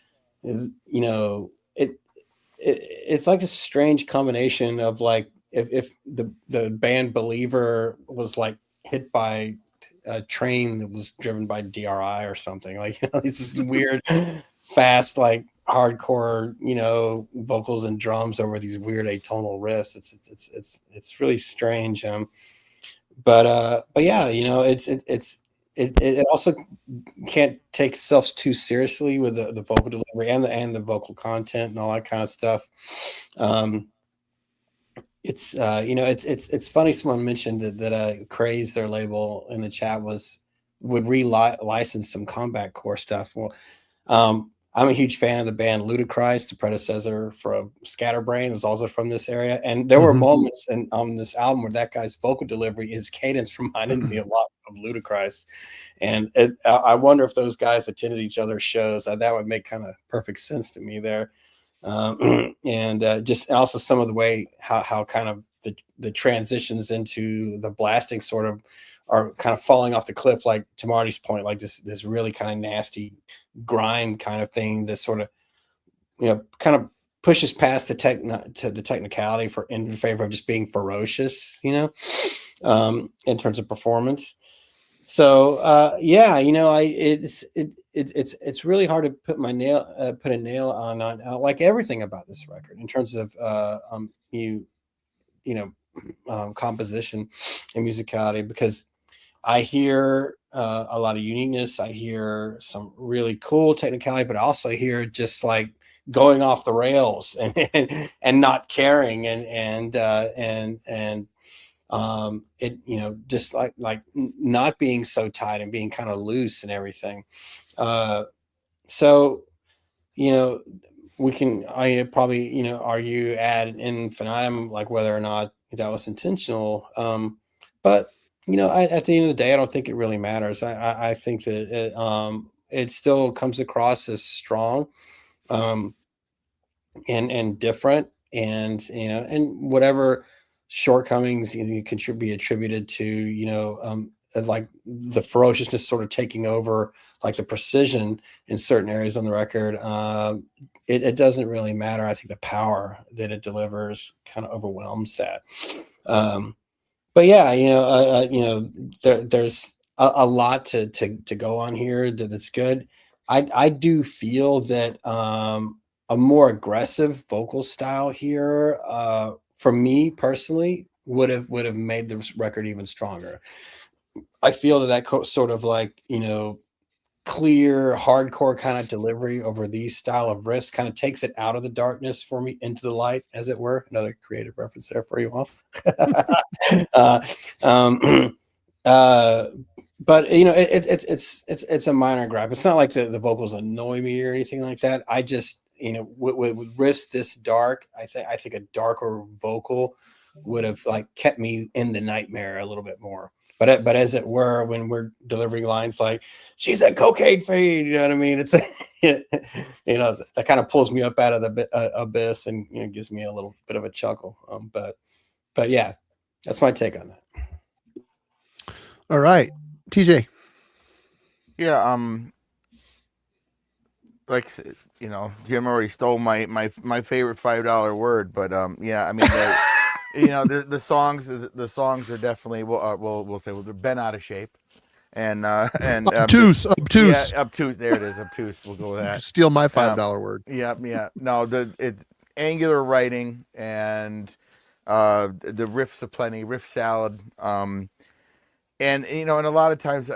like a strange combination of like if the band Believer was like hit by a train that was driven by DRI or something. Like, it's this weird, fast, like hardcore, vocals and drums over these weird atonal riffs. It's really strange. But yeah, it also can't take itself too seriously with the vocal delivery and the vocal content and all that kind of stuff. It's funny. Someone mentioned that Craze, their label in the chat, would license some combat core stuff. Well, I'm a huge fan of the band Ludacris, the predecessor for Scatterbrain, was also from this area. And there were moments on this album where that guy's vocal delivery, his cadence reminded me a lot of Ludacris. And I wonder if those guys attended each other's shows. That would make kind of perfect sense to me there. And also some of the way how kind of the transitions into the blasting sort of are kind of falling off the cliff, like to Marty's point, like this really kind of nasty grind kind of thing that sort of kind of pushes past the technicality in favor of just being ferocious, in terms of performance. So yeah, it's really hard to put a nail on like everything about this record in terms of composition and musicality, because I hear a lot of uniqueness. I hear some really cool technicality, but I also hear just like going off the rails and not caring and it just like not being so tight and being kind of loose and everything. So we can probably argue ad infinitum like whether or not that was intentional, but at the end of the day, I don't think it really matters. I think that it still comes across as strong, and different, and and whatever shortcomings could be attributed to like the ferociousness sort of taking over, like the precision in certain areas on the record. It doesn't really matter. I think the power that it delivers kind of overwhelms that. But yeah, there's a lot to go on here that's good. I do feel that a more aggressive vocal style here, for me personally, would have made the record even stronger. I feel that sort of like clear hardcore kind of delivery over these style of riffs kind of takes it out of the darkness for me into the light, as it were. Another creative reference there for you all. But it's a minor gripe. It's not like the vocals annoy me or anything like that. I just with riffs this dark, I think a darker vocal would have like kept me in the nightmare a little bit more. But as it were, when we're delivering lines like "she's a cocaine fiend," you know what I mean? It's that kind of pulls me up out of the abyss and gives me a little bit of a chuckle. But yeah, that's my take on that. All right, TJ. Yeah, like Jim already stole my favorite $5 word, but yeah, I mean, the songs are definitely we'll say they're bent out of shape, and obtuse. Yeah, obtuse. There it is, obtuse. We'll go with that. Steal my $5 word. Yeah. No, it's angular writing and the riffs aplenty, riff salad, and and a lot of times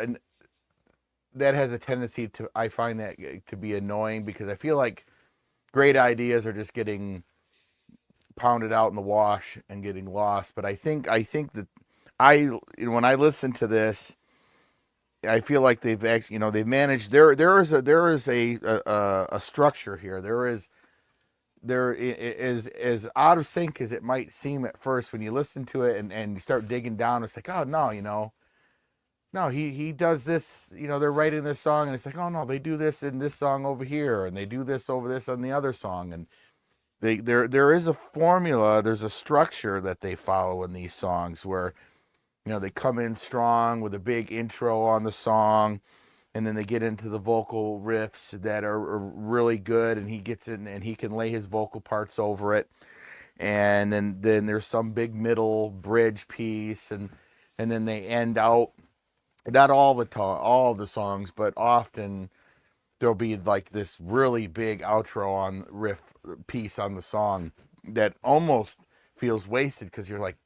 that has a tendency to, I find that to be annoying, because I feel like great ideas are just getting pounded out in the wash and getting lost. But I think that when I listen to this, I feel like they've actually, they've managed. There is a structure here. There is as out of sync as it might seem at first when you listen to it and you start digging down. It's like, oh no, no, he does this. They're writing this song and it's like, oh no, they do this in this song over here and they do this over this on the other song, and there is a formula. There's a structure that they follow in these songs where they come in strong with a big intro on the song, and then they get into the vocal riffs that are really good, and he gets in and he can lay his vocal parts over it, and then there's some big middle bridge piece, and then they end out, not all the songs, but often there'll be like this really big outro on riff piece on the song that almost feels wasted because you're like,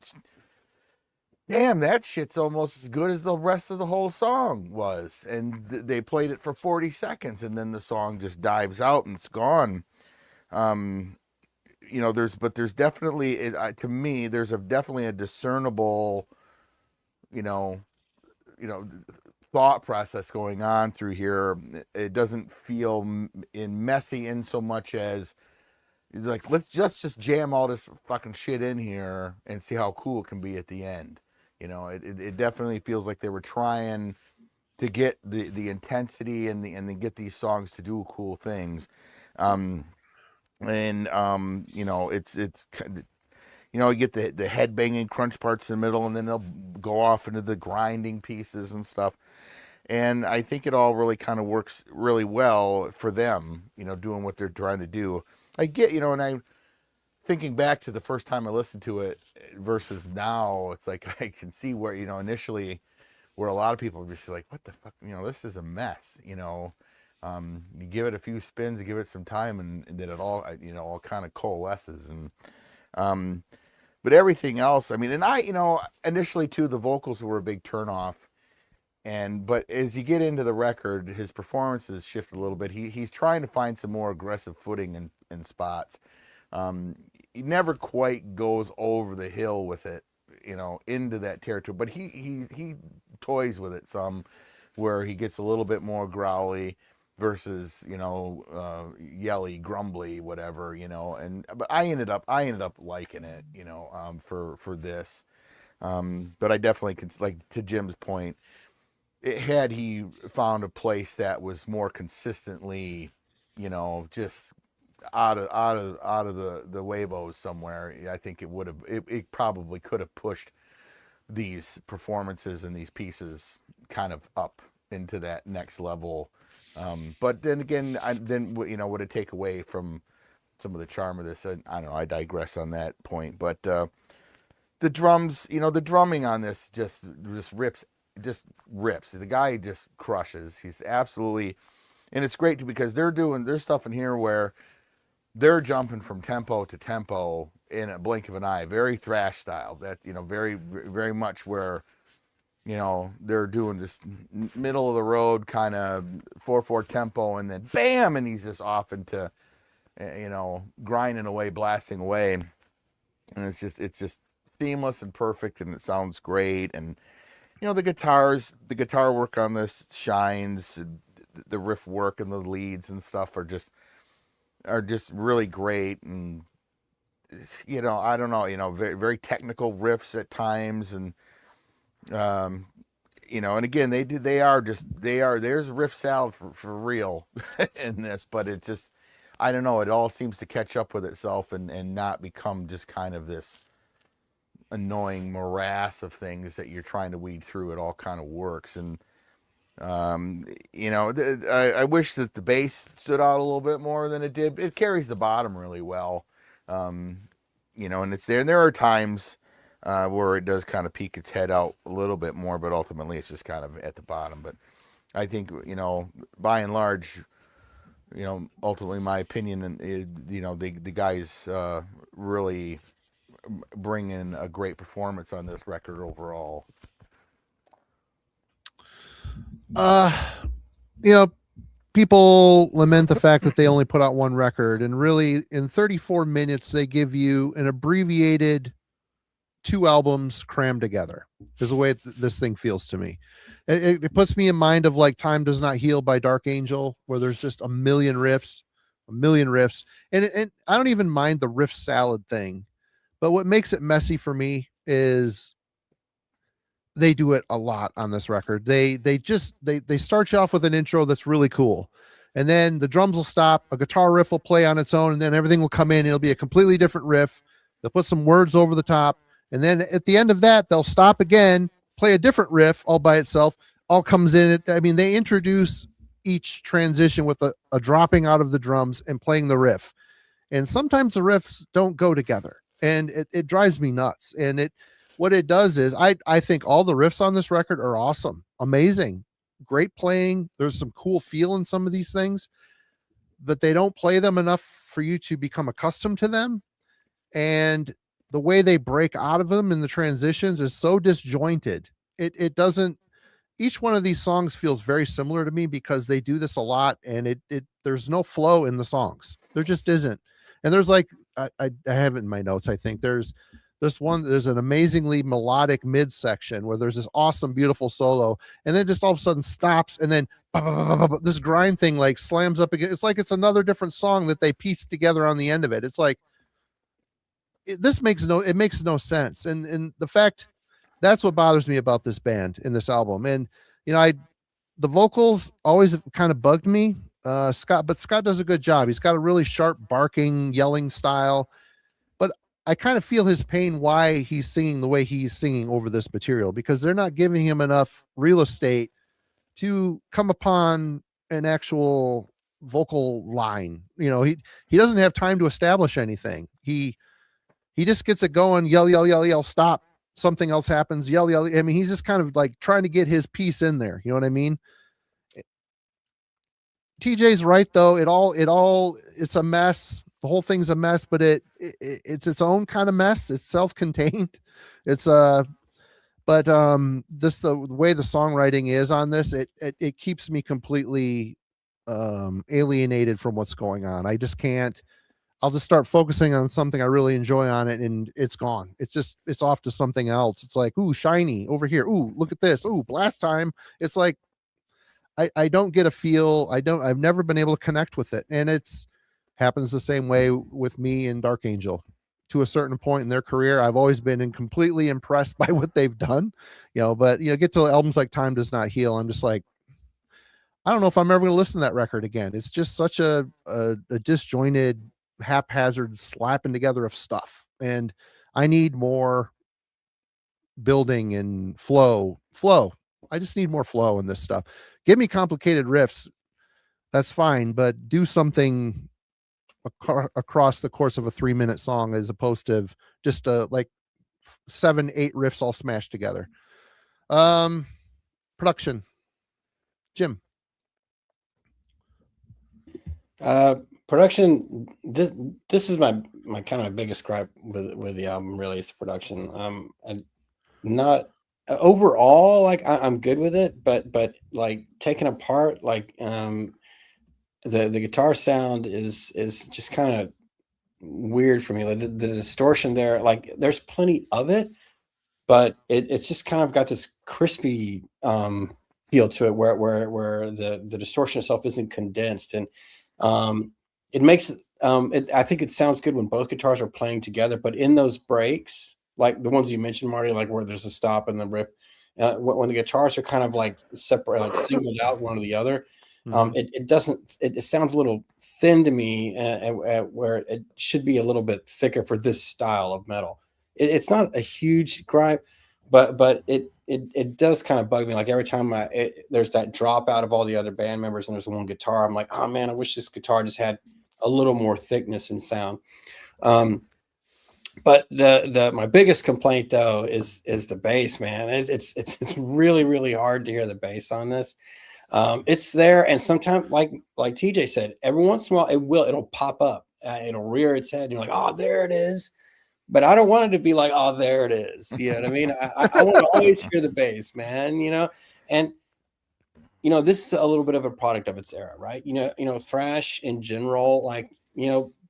damn, that shit's almost as good as the rest of the whole song was. And they played it for 40 seconds and then the song just dives out and it's gone. There's definitely, to me, there's definitely a discernible, thought process going on through here. It doesn't feel messy in so much as like, let's just jam all this fucking shit in here and see how cool it can be at the end. It definitely feels like they were trying to get the intensity and get these songs to do cool things. It's you get the head banging crunch parts in the middle, and then they'll go off into the grinding pieces and stuff. And I think it all really kind of works really well for them, doing what they're trying to do. I get, and I'm thinking back to the first time I listened to it versus now, it's like I can see where, initially where a lot of people would just like, what the fuck, this is a mess, you give it a few spins, give it some time, and then it all, all kind of coalesces. And, but everything else, and I, initially too, the vocals were a big turnoff. But as you get into the record, his performances shift a little bit. He's trying to find some more aggressive footing in spots. He never quite goes over the hill with it, into that territory. But he toys with it some, where he gets a little bit more growly versus yelly, grumbly, whatever. But I ended up liking it, for this. But I definitely could, like, to Jim's point, had he found a place that was more consistently, just out of the huevos somewhere, I think it probably could have pushed these performances and these pieces kind of up into that next level. But then again, would it take away from some of the charm of this? I don't know. I digress on that point. But the drums, the drumming on this just rips. The guy just crushes. He's absolutely, and it's great because there's stuff in here where they're jumping from tempo to tempo in a blink of an eye, very thrash style. That very very much where they're doing this middle of the road kind of 4/4 tempo, and then bam, and he's just off into grinding away, blasting away, and it's just seamless and perfect, and it sounds great. And the guitar work on this shines. The riff work and the leads and stuff are just really great. And I don't know, very, very technical riffs at times. And and again, there's riff salad for real in this, but it just, I don't know, it all seems to catch up with itself and not become just kind of this annoying morass of things that you're trying to weed through. It all kind of works. And I wish that the bass stood out a little bit more than it did. It carries the bottom really well, and it's there. And there are times where it does kind of peek its head out a little bit more, but ultimately it's just kind of at the bottom. But I think by and large, ultimately my opinion, and the guys really bring in a great performance on this record overall. People lament the fact that they only put out one record, and really in 34 minutes they give you an abbreviated two albums crammed together is the way this thing feels to me. It puts me in mind of like Time Does Not Heal by Dark Angel, where there's just a million riffs. And I don't even mind the riff salad thing, but what makes it messy for me is they do it a lot on this record. They start you off with an intro that's really cool, and then the drums will stop, a guitar riff will play on its own, and then everything will come in. It'll be a completely different riff. They'll put some words over the top, and then at the end of that, they'll stop again, play a different riff all by itself. All comes in. I mean, they introduce each transition with a dropping out of the drums and playing the riff, and sometimes the riffs don't go together, and it drives me nuts. And what it does is I think all the riffs on this record are awesome, amazing, great playing. There's some cool feel in some of these things, but they don't play them enough for you to become accustomed to them. And the way they break out of them in the transitions is so disjointed. It doesn't, each one of these songs feels very similar to me because they do this a lot, and there's no flow in the songs. There just isn't. And there's like, I have it in my notes. I think there's an amazingly melodic midsection where there's this awesome, beautiful solo, and then just all of a sudden stops, and then this grind thing like slams up again. It's like it's another different song that they pieced together on the end of it. It's like it makes no sense. And the fact, that's what bothers me about this band in this album. And the vocals always kind of bugged me. Scott does a good job. He's got a really sharp barking, yelling style. I kind of feel his pain why he's singing the way he's singing over this material, because they're not giving him enough real estate to come upon an actual vocal line. He doesn't have time to establish anything. He just gets it going, yell, yell, yell, yell, stop. Something else happens, yell, yell. I mean, he's just kind of like trying to get his piece in there. You know what I mean? TJ's right though. It's a mess. The whole thing's a mess, but it's its own kind of mess. It's self-contained. It's the way the songwriting is on this, it keeps me completely alienated from what's going on. I just can't. I'll just start focusing on something I really enjoy on it, and it's gone. It's off to something else. It's like, ooh, shiny over here. Ooh, look at this. Ooh, blast time. It's like I don't get a feel. I've never been able to connect with it, and happens the same way with me and Dark Angel. To a certain point in their career, I've always been completely impressed by what they've done, but get to albums like Time Does Not Heal, I'm just like, I don't know if I'm ever going to listen to that record again. It's just such a disjointed, haphazard slapping together of stuff, and I need more building and flow. I just need more flow in this stuff. Give me complicated riffs, that's fine, but do something across the course of a 3-minute song as opposed to just like 7-8 riffs all smashed together. Production, Jim. Production. This is my kind of biggest gripe with the album. Really, is production. And not overall, like I'm good with it, but like taken apart, like the guitar sound is just kind of weird for me. Like the distortion there, like there's plenty of it, but it's just kind of got this crispy feel to it where the distortion itself isn't condensed, and it makes I think it sounds good when both guitars are playing together, but in those breaks, like the ones you mentioned, Marty, like where there's a stop and the riff, when the guitars are kind of like separate, like singled out one or the other, it sounds a little thin to me, where it should be a little bit thicker for this style of metal. It's not a huge gripe, but it does kind of bug me. Like every time there's that drop out of all the other band members and there's one guitar, I'm like, oh man, I wish this guitar just had a little more thickness and sound. But my biggest complaint though is the bass, man. It's really, really hard to hear the bass on this. It's there, and sometimes, like TJ said, every once in a while it'll pop up, it'll rear its head, and you're like, oh, there it is. But I don't want it to be like, oh, there it is. You know what I mean? I want to always hear the bass, man. And this is a little bit of a product of its era, right? Thrash in general, like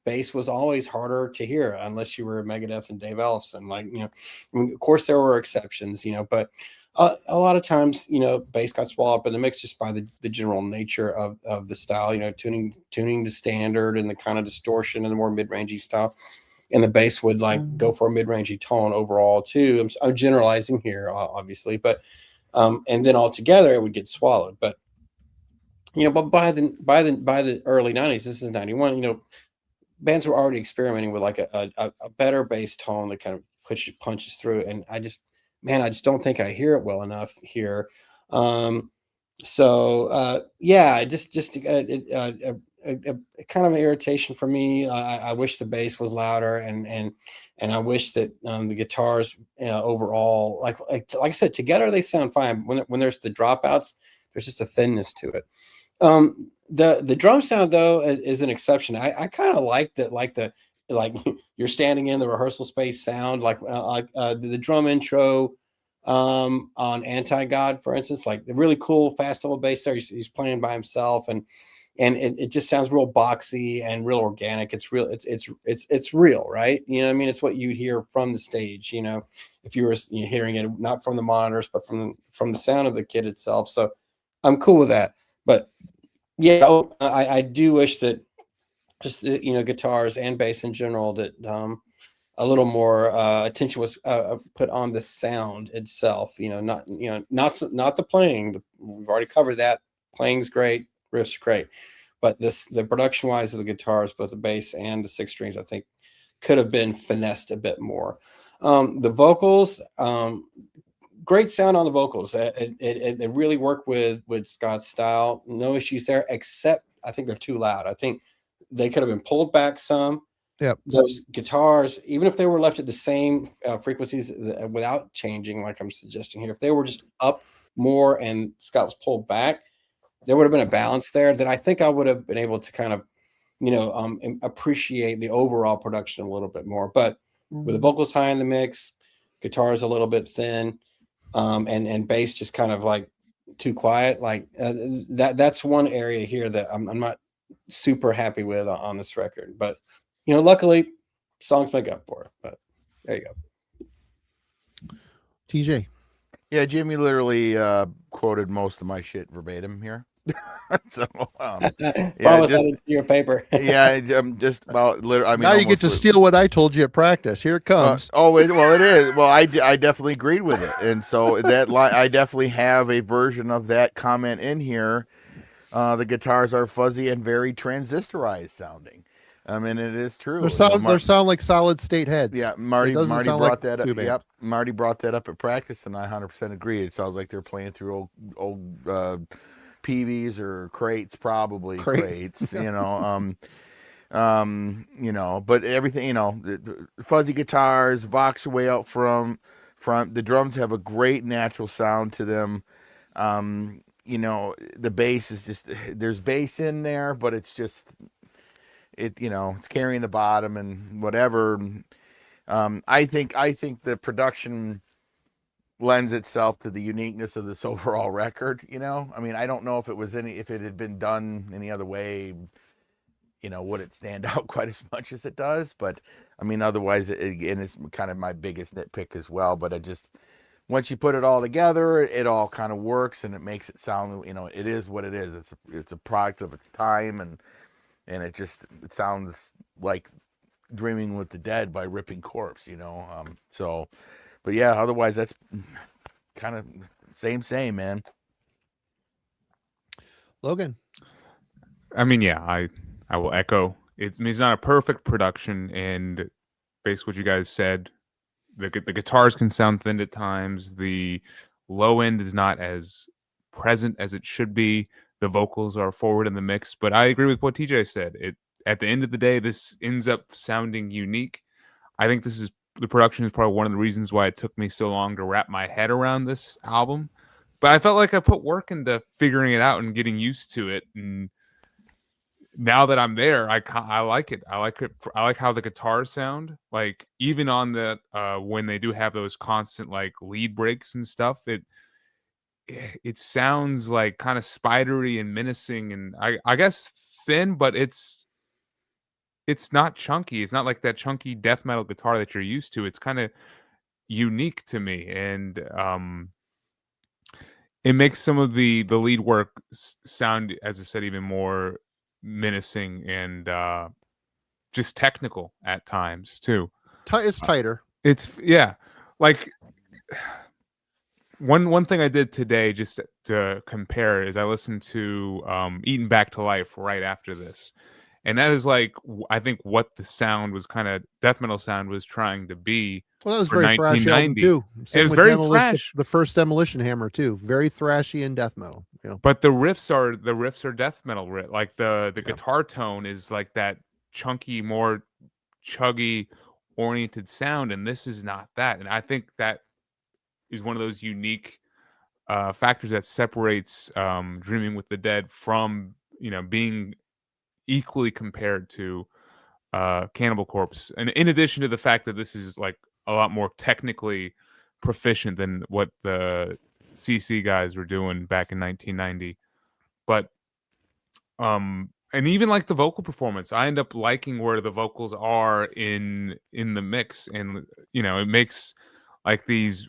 bass was always harder to hear unless you were Megadeth and Dave Ellefson. Like, I mean, of course there were exceptions, but a lot of times, bass got swallowed up in the mix just by the general nature of the style, tuning to standard and the kind of distortion and the more mid-rangey style. And the bass would go for a mid-rangey tone overall too. I'm generalizing here, obviously, but and then altogether it would get swallowed. But but by the early 90s, this is 91, bands were already experimenting with like a better bass tone that kind of punches through. And I just don't think I hear it well enough here. Yeah, just a kind of an irritation for me. I wish the bass was louder, and I wish that the guitars overall, like I said, together they sound fine. When there's the dropouts, there's just a thinness to it. The drum sound though is an exception. I kind of like that, like you're standing in the rehearsal space sound, like the drum intro on Anti-God, for instance, like the really cool fast double bass there. He's playing by himself, and it just sounds real boxy and real organic. It's real. It's real, right? I mean, it's what you'd hear from the stage. If you were hearing it not from the monitors, but from the sound of the kit itself. So I'm cool with that. But yeah, I do wish that just guitars and bass in general, that a little more attention was put on the sound itself. Not the playing. We've already covered that. Playing's great, riff's great, but the production wise of the guitars, both the bass and the six strings, I think could have been finessed a bit more. The vocals, great sound on the vocals. It really worked with Scott's style. No issues there, except I think they're too loud. I think they could have been pulled back some. Yep. Those guitars, even if they were left at the same frequencies without changing, like I'm suggesting here, if they were just up more and Scott was pulled back, there would have been a balance there that I think I would have been able to kind of, appreciate the overall production a little bit more. But with the vocals high in the mix, guitars a little bit thin, and bass just kind of like too quiet, like that's one area here that I'm not super happy with on this record. But luckily songs make up for it. But there you go. TJ. Yeah, Jimmy literally quoted most of my shit verbatim here. So Promise I didn't see your paper. Yeah, I'm just about literally. I mean, Now you get to steal what I told you at practice. Here it comes. Well, it is. Well, I definitely agreed with it, and so that line, I definitely have a version of that comment in here. The guitars are fuzzy and very transistorized sounding. I mean, it is true. They sound like solid state heads. Yeah, Marty brought like that up. tube Yep, Marty brought that up at practice, and I 100% agree. It sounds like they're playing through old PVs or crates, probably crates. But everything, the fuzzy guitars, Vox way out front. The drums have a great natural sound to them. The bass is just, there's bass in there, but it's just, it's carrying the bottom and whatever. I think the production lends itself to the uniqueness of this overall record. I mean, I don't know if it had been done any other way, would it stand out quite as much as it does? But I mean, otherwise, again, it's kind of my biggest nitpick as well. But once you put it all together, it all kind of works, and it makes it sound, it is what it is. It's a product of its time, and it sounds like Dreaming with the Dead by Ripping Corpse, but yeah, otherwise that's kind of same, man. Logan. I mean, yeah, I will echo. It's not a perfect production, and based what you guys said, the guitars can sound thin at times. The low end is not as present as it should be. The vocals are forward in the mix, but I agree with what TJ said. At the end of the day, this ends up sounding unique. I think the production is probably one of the reasons why it took me so long to wrap my head around this album. But I felt like I put work into figuring it out and getting used to it. And now that I'm there, I like it. I like it. I like how the guitars sound. Like even on the when they do have those constant like lead breaks and stuff, it sounds like kind of spidery and menacing, and I guess thin, but it's it's not chunky. It's not like that chunky death metal guitar that you're used to. It's kind of unique to me, and it makes some of the lead work sound, as I said, even more menacing and just technical at times too. It's tighter. It's like one thing I did today just to compare is I listened to Eaten Back to Life right after this, and that is like I think what the sound was, kind of death metal sound was trying to be. Well, that was For very thrashy album 1990. too. It was very thrash. The first Demolition Hammer too, very thrashy and death metal. You know, But the riffs are death metal riff. Like the guitar tone is like that chunky, more chuggy oriented sound, and this is not that. And I think that is one of those unique factors that separates Dreaming with the Dead from being equally compared to Cannibal Corpse. And in addition to the fact that this is like a lot more technically proficient than what the CC guys were doing back in 1990. But and even like the vocal performance, I end up liking where the vocals are in the mix, and it makes like these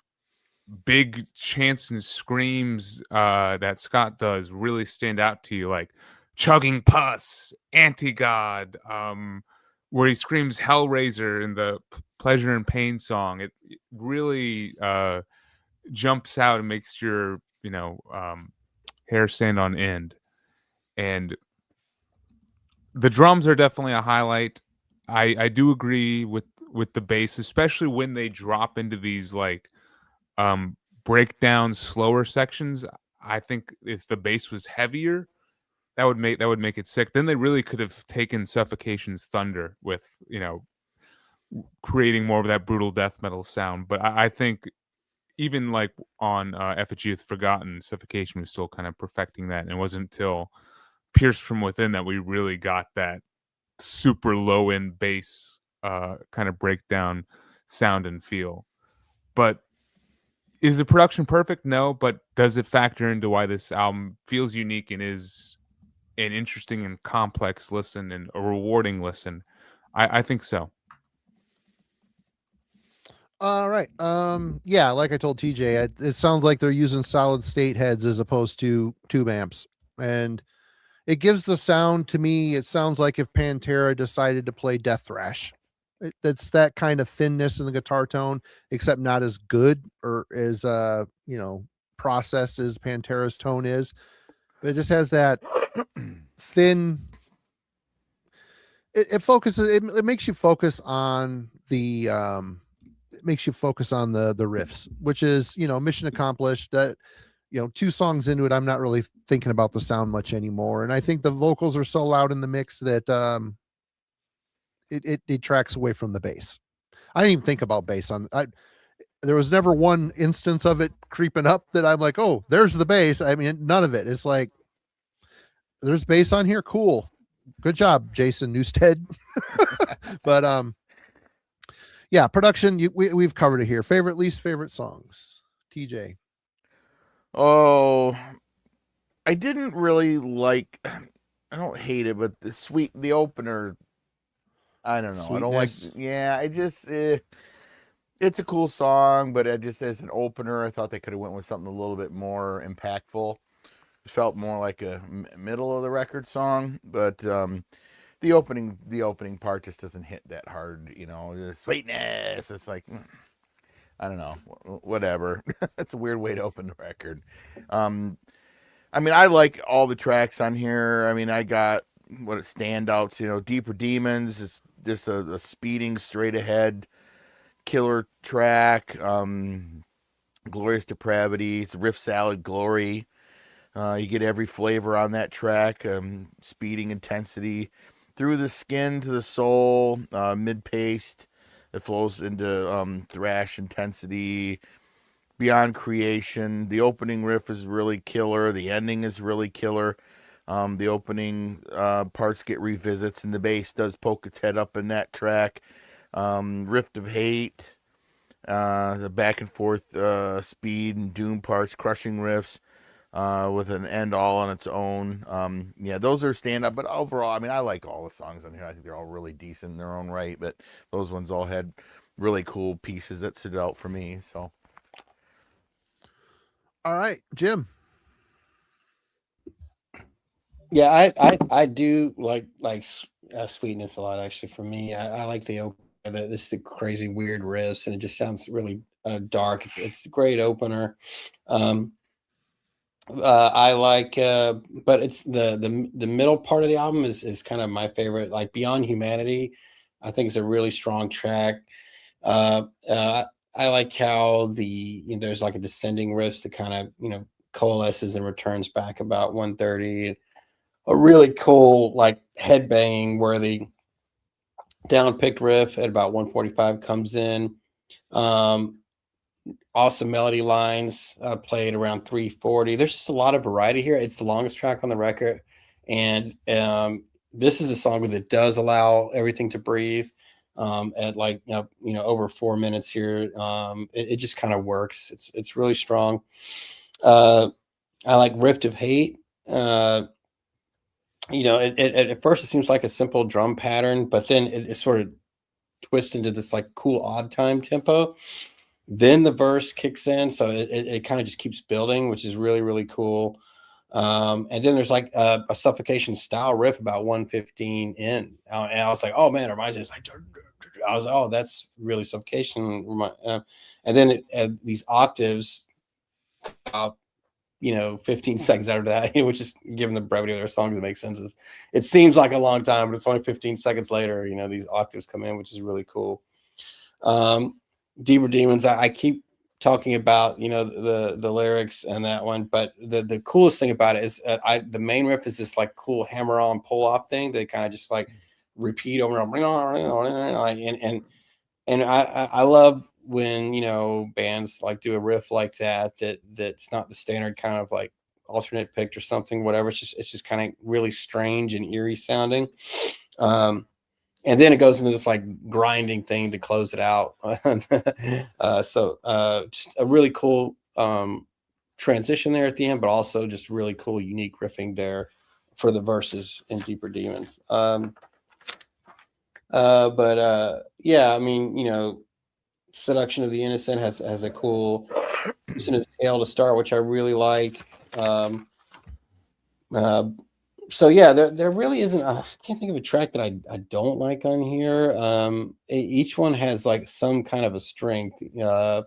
big chants and screams that Scott does really stand out to you, like Chugging Pus, Anti-God, where he screams Hellraiser in the Pleasure and Pain song. It really jumps out and makes your hair stand on end. And the drums are definitely a highlight. I do agree with the bass, especially when they drop into these like breakdown slower sections. I think if the bass was heavier, that would make it sick. Then they really could have taken Suffocation's Thunder with creating more of that brutal death metal sound. But I think even like on Effigy of the Forgotten, Suffocation was still kind of perfecting that, and it wasn't until Pierced from Within that we really got that super low end bass kind of breakdown sound and feel. But is the production perfect? No, but does it factor into why this album feels unique and is an interesting and complex listen and a rewarding listen? I think so. All right. Yeah, like I told TJ, it sounds like they're using solid state heads as opposed to tube amps, and it gives the sound to me. It sounds like if Pantera decided to play death thrash. It's that kind of thinness in the guitar tone, except not as good or as processed as Pantera's tone is. But it just has that thin. It focuses. It makes you focus on the. It makes you focus on the riffs, which is mission accomplished. That 2 songs into it, I'm not really thinking about the sound much anymore, and I think the vocals are so loud in the mix that it detracts away from the bass. I didn't even think about bass there was never one instance of it creeping up that I'm like, oh, there's the bass. I mean, none of it. It's like, there's bass on here. Cool. Good job, Jason Newsted. But yeah, production, we've covered it here. Least favorite songs, TJ. Oh, I didn't really like, I don't hate it, but the opener, I don't know. Sweetness. I don't like, yeah, I just, it's a cool song, but it just as an opener, I thought they could have went with something a little bit more impactful. It felt more like a middle of the record song, but the opening part just doesn't hit that hard, the sweetness. It's like, I don't know, whatever. That's a weird way to open the record. I mean, I like all the tracks on here. I mean, I got standouts, Deeper Demons. It's just a speeding straight ahead killer track. Glorious Depravity. It's Riff Salad Glory. You get every flavor on that track. Speeding intensity through the skin to the soul. Mid-paced. It flows into thrash intensity. Beyond Creation. The opening riff is really killer. The ending is really killer. The opening parts get revisits, and the bass does poke its head up in that track. Rift of Hate. The back and forth speed and doom parts, crushing riffs. with an end all on its own. Yeah, those are stand up, but overall, I mean, I like all the songs on here. I think they're all really decent in their own right, but those ones all had really cool pieces that stood out for me. So, All right, Jim. Yeah, I do like Sweetness a lot. Actually, for me, I like the opener. This the crazy weird riffs, and it just sounds really dark. It's a great opener. I like, but it's the middle part of the album is kind of my favorite. Like Beyond Humanity, I think is a really strong track. I like how there's like a descending riff that kind of coalesces and returns back about 1:30. A really cool like headbanging where the down-picked riff at about 1:45 comes in. Awesome melody lines played around 3:40. There's just a lot of variety here. It's the longest track on the record, and this is a song that does allow everything to breathe at like over 4 minutes here. It just kind of works. It's really strong. I like Rift of Hate. At first it seems like a simple drum pattern, but then it sort of twists into this like cool odd time tempo. Then the verse kicks in, so it kind of just keeps building, which is really, really cool. And then there's like a suffocation style riff about 1:15 in, and I was like, oh man, it reminds me. It's like, I was like, oh, that's really suffocation. And then these octaves, 15 seconds after that, which is given the brevity of their songs, it makes sense. It seems like a long time, but it's only 15 seconds later. These octaves come in, which is really cool. Deeper Demons, I keep talking about the lyrics and that one, but the coolest thing about it is the main riff is this like cool hammer on pull off thing that kind of just like repeat over and over, and I love when bands like do a riff like that's not the standard kind of like alternate picked or something, whatever. It's just kind of really strange and eerie sounding. And then it goes into this like grinding thing to close it out. So just a really cool transition there at the end, but also just really cool, unique riffing there for the verses in Deeper Demons. Yeah, I mean, Seduction of the Innocent has a cool scale to start, which I really like. So yeah, there really isn't. I can't think of a track that I don't like on here. Each one has like some kind of a strength. Yeah.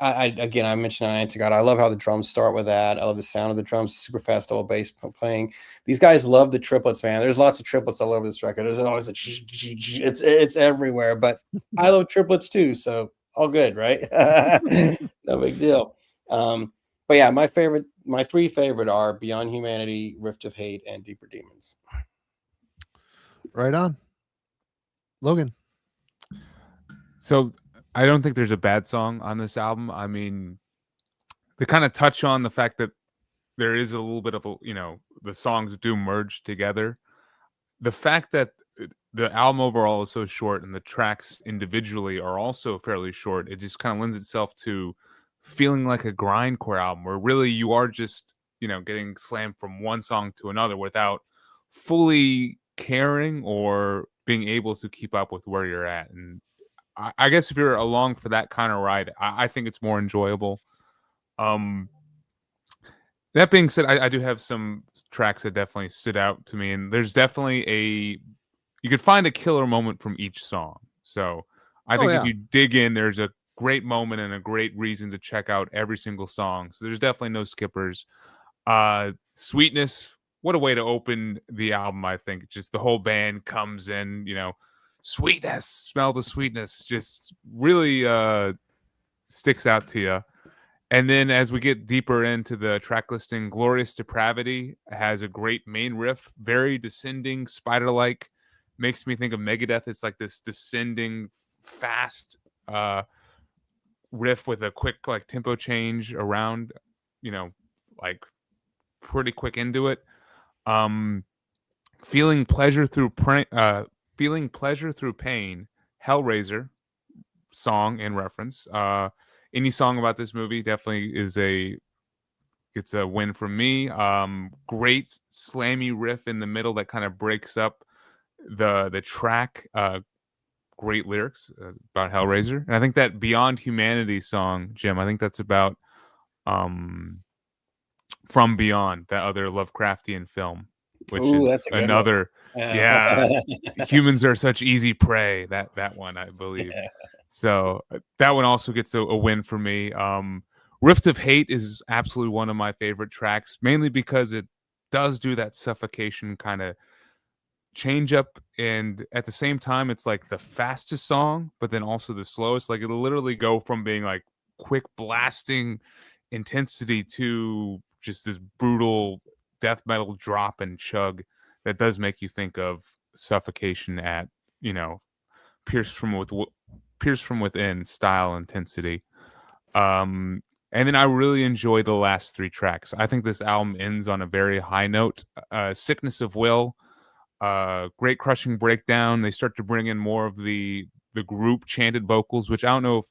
I mentioned on Antigod. I love how the drums start with that. I love the sound of the drums, super fast double bass playing. These guys love the triplets, man. There's lots of triplets all over this record. There's always it's everywhere. But I love triplets too, so all good, right? No big deal. But yeah, my three favorite are Beyond Humanity, Rift of Hate, and Deeper Demons. Right on. Logan. So I don't think there's a bad song on this album. I mean, they kind of touch on the fact that there is a little bit of the songs do merge together. The fact that the album overall is so short and the tracks individually are also fairly short, it just kind of lends itself to feeling like a grindcore album where really you are just getting slammed from one song to another without fully caring or being able to keep up with where you're at. And I guess if you're along for that kind of ride, I think it's more enjoyable. That being said, I do have some tracks that definitely stood out to me, and there's definitely you could find a killer moment from each song. So I think if you dig in, there's a great moment and a great reason to check out every single song. So there's definitely no skippers. Sweetness, what a way to open the album. I think just the whole band comes in, sweetness, smell the sweetness, just really sticks out to you. And then as we get deeper into the track listing, Glorious Depravity has a great main riff, very descending, spider-like, makes me think of Megadeth. It's like this descending fast riff with a quick like tempo change around, like pretty quick into it. Feeling pleasure through pain, Hellraiser song in reference. any song about this movie definitely gets a win from me. Great slammy riff in the middle that kind of breaks up the track. Great lyrics about Hellraiser, and I think that Beyond Humanity song, Jim, I think that's about From Beyond, that other Lovecraftian film, which Ooh, is that's a good another. one. Yeah, humans are such easy prey. That one, I believe. Yeah. So that one also gets a win for me. Rift of Hate is absolutely one of my favorite tracks, mainly because it does do that suffocation kind of change up, and at the same time it's like the fastest song but then also the slowest. Like it'll literally go from being like quick blasting intensity to just this brutal death metal drop and chug that does make you think of suffocation at, you know, pierced from within style intensity. And then I really enjoy the last three tracks. I think this album ends on a very high note. Sickness of Will, great crushing breakdown. They start to bring in more of the group chanted vocals, which I don't know if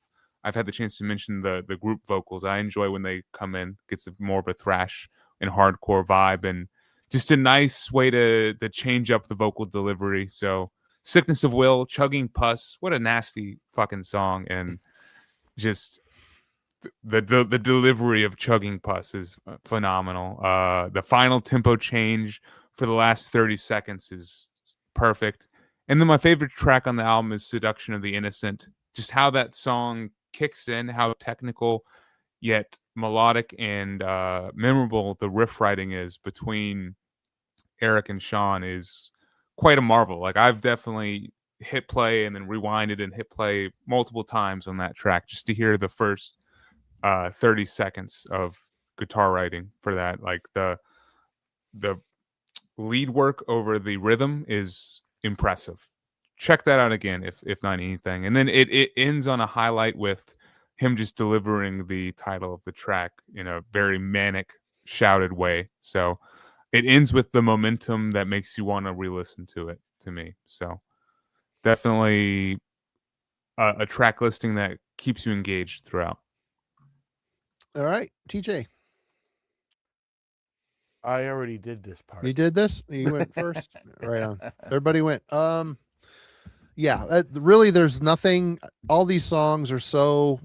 I've had the chance to mention the group vocals. I enjoy when they come in. Gets more of a thrash and hardcore vibe, and just a nice way to change up the vocal delivery. So Sickness of Will, Chugging Pus, what a nasty fucking song, and just the delivery of Chugging Pus is phenomenal. The final tempo change for the last 30 seconds is perfect. And then my favorite track on the album is Seduction of the Innocent. Just how that song kicks in, how technical yet melodic and memorable the riff writing is between Eric and Sean is quite a marvel. Like I've definitely hit play and then rewinded and hit play multiple times on that track just to hear the first 30 seconds of guitar writing for that. Like the lead work over the rhythm is impressive. Check that out again if not anything. And then it ends on a highlight with him just delivering the title of the track in a very manic shouted way. So it ends with the momentum that makes you want to re-listen to it, to me. So definitely a track listing that keeps you engaged throughout. All right, TJ. I already did this part. You did this? You went first? Right on. Everybody went. Yeah, really there's nothing. All these songs are so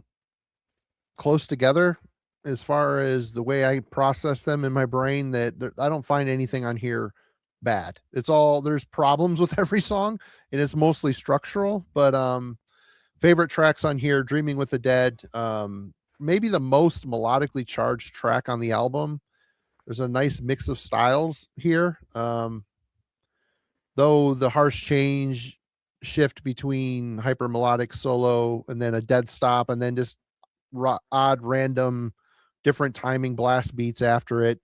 close together as far as the way I process them in my brain that I don't find anything on here bad. It's all, there's problems with every song and it's mostly structural, but favorite tracks on here, Dreaming with the Dead, maybe the most melodically charged track on the album. There's a nice mix of styles here. Though the harsh change shift between hyper melodic solo and then a dead stop and then just odd random different timing blast beats after it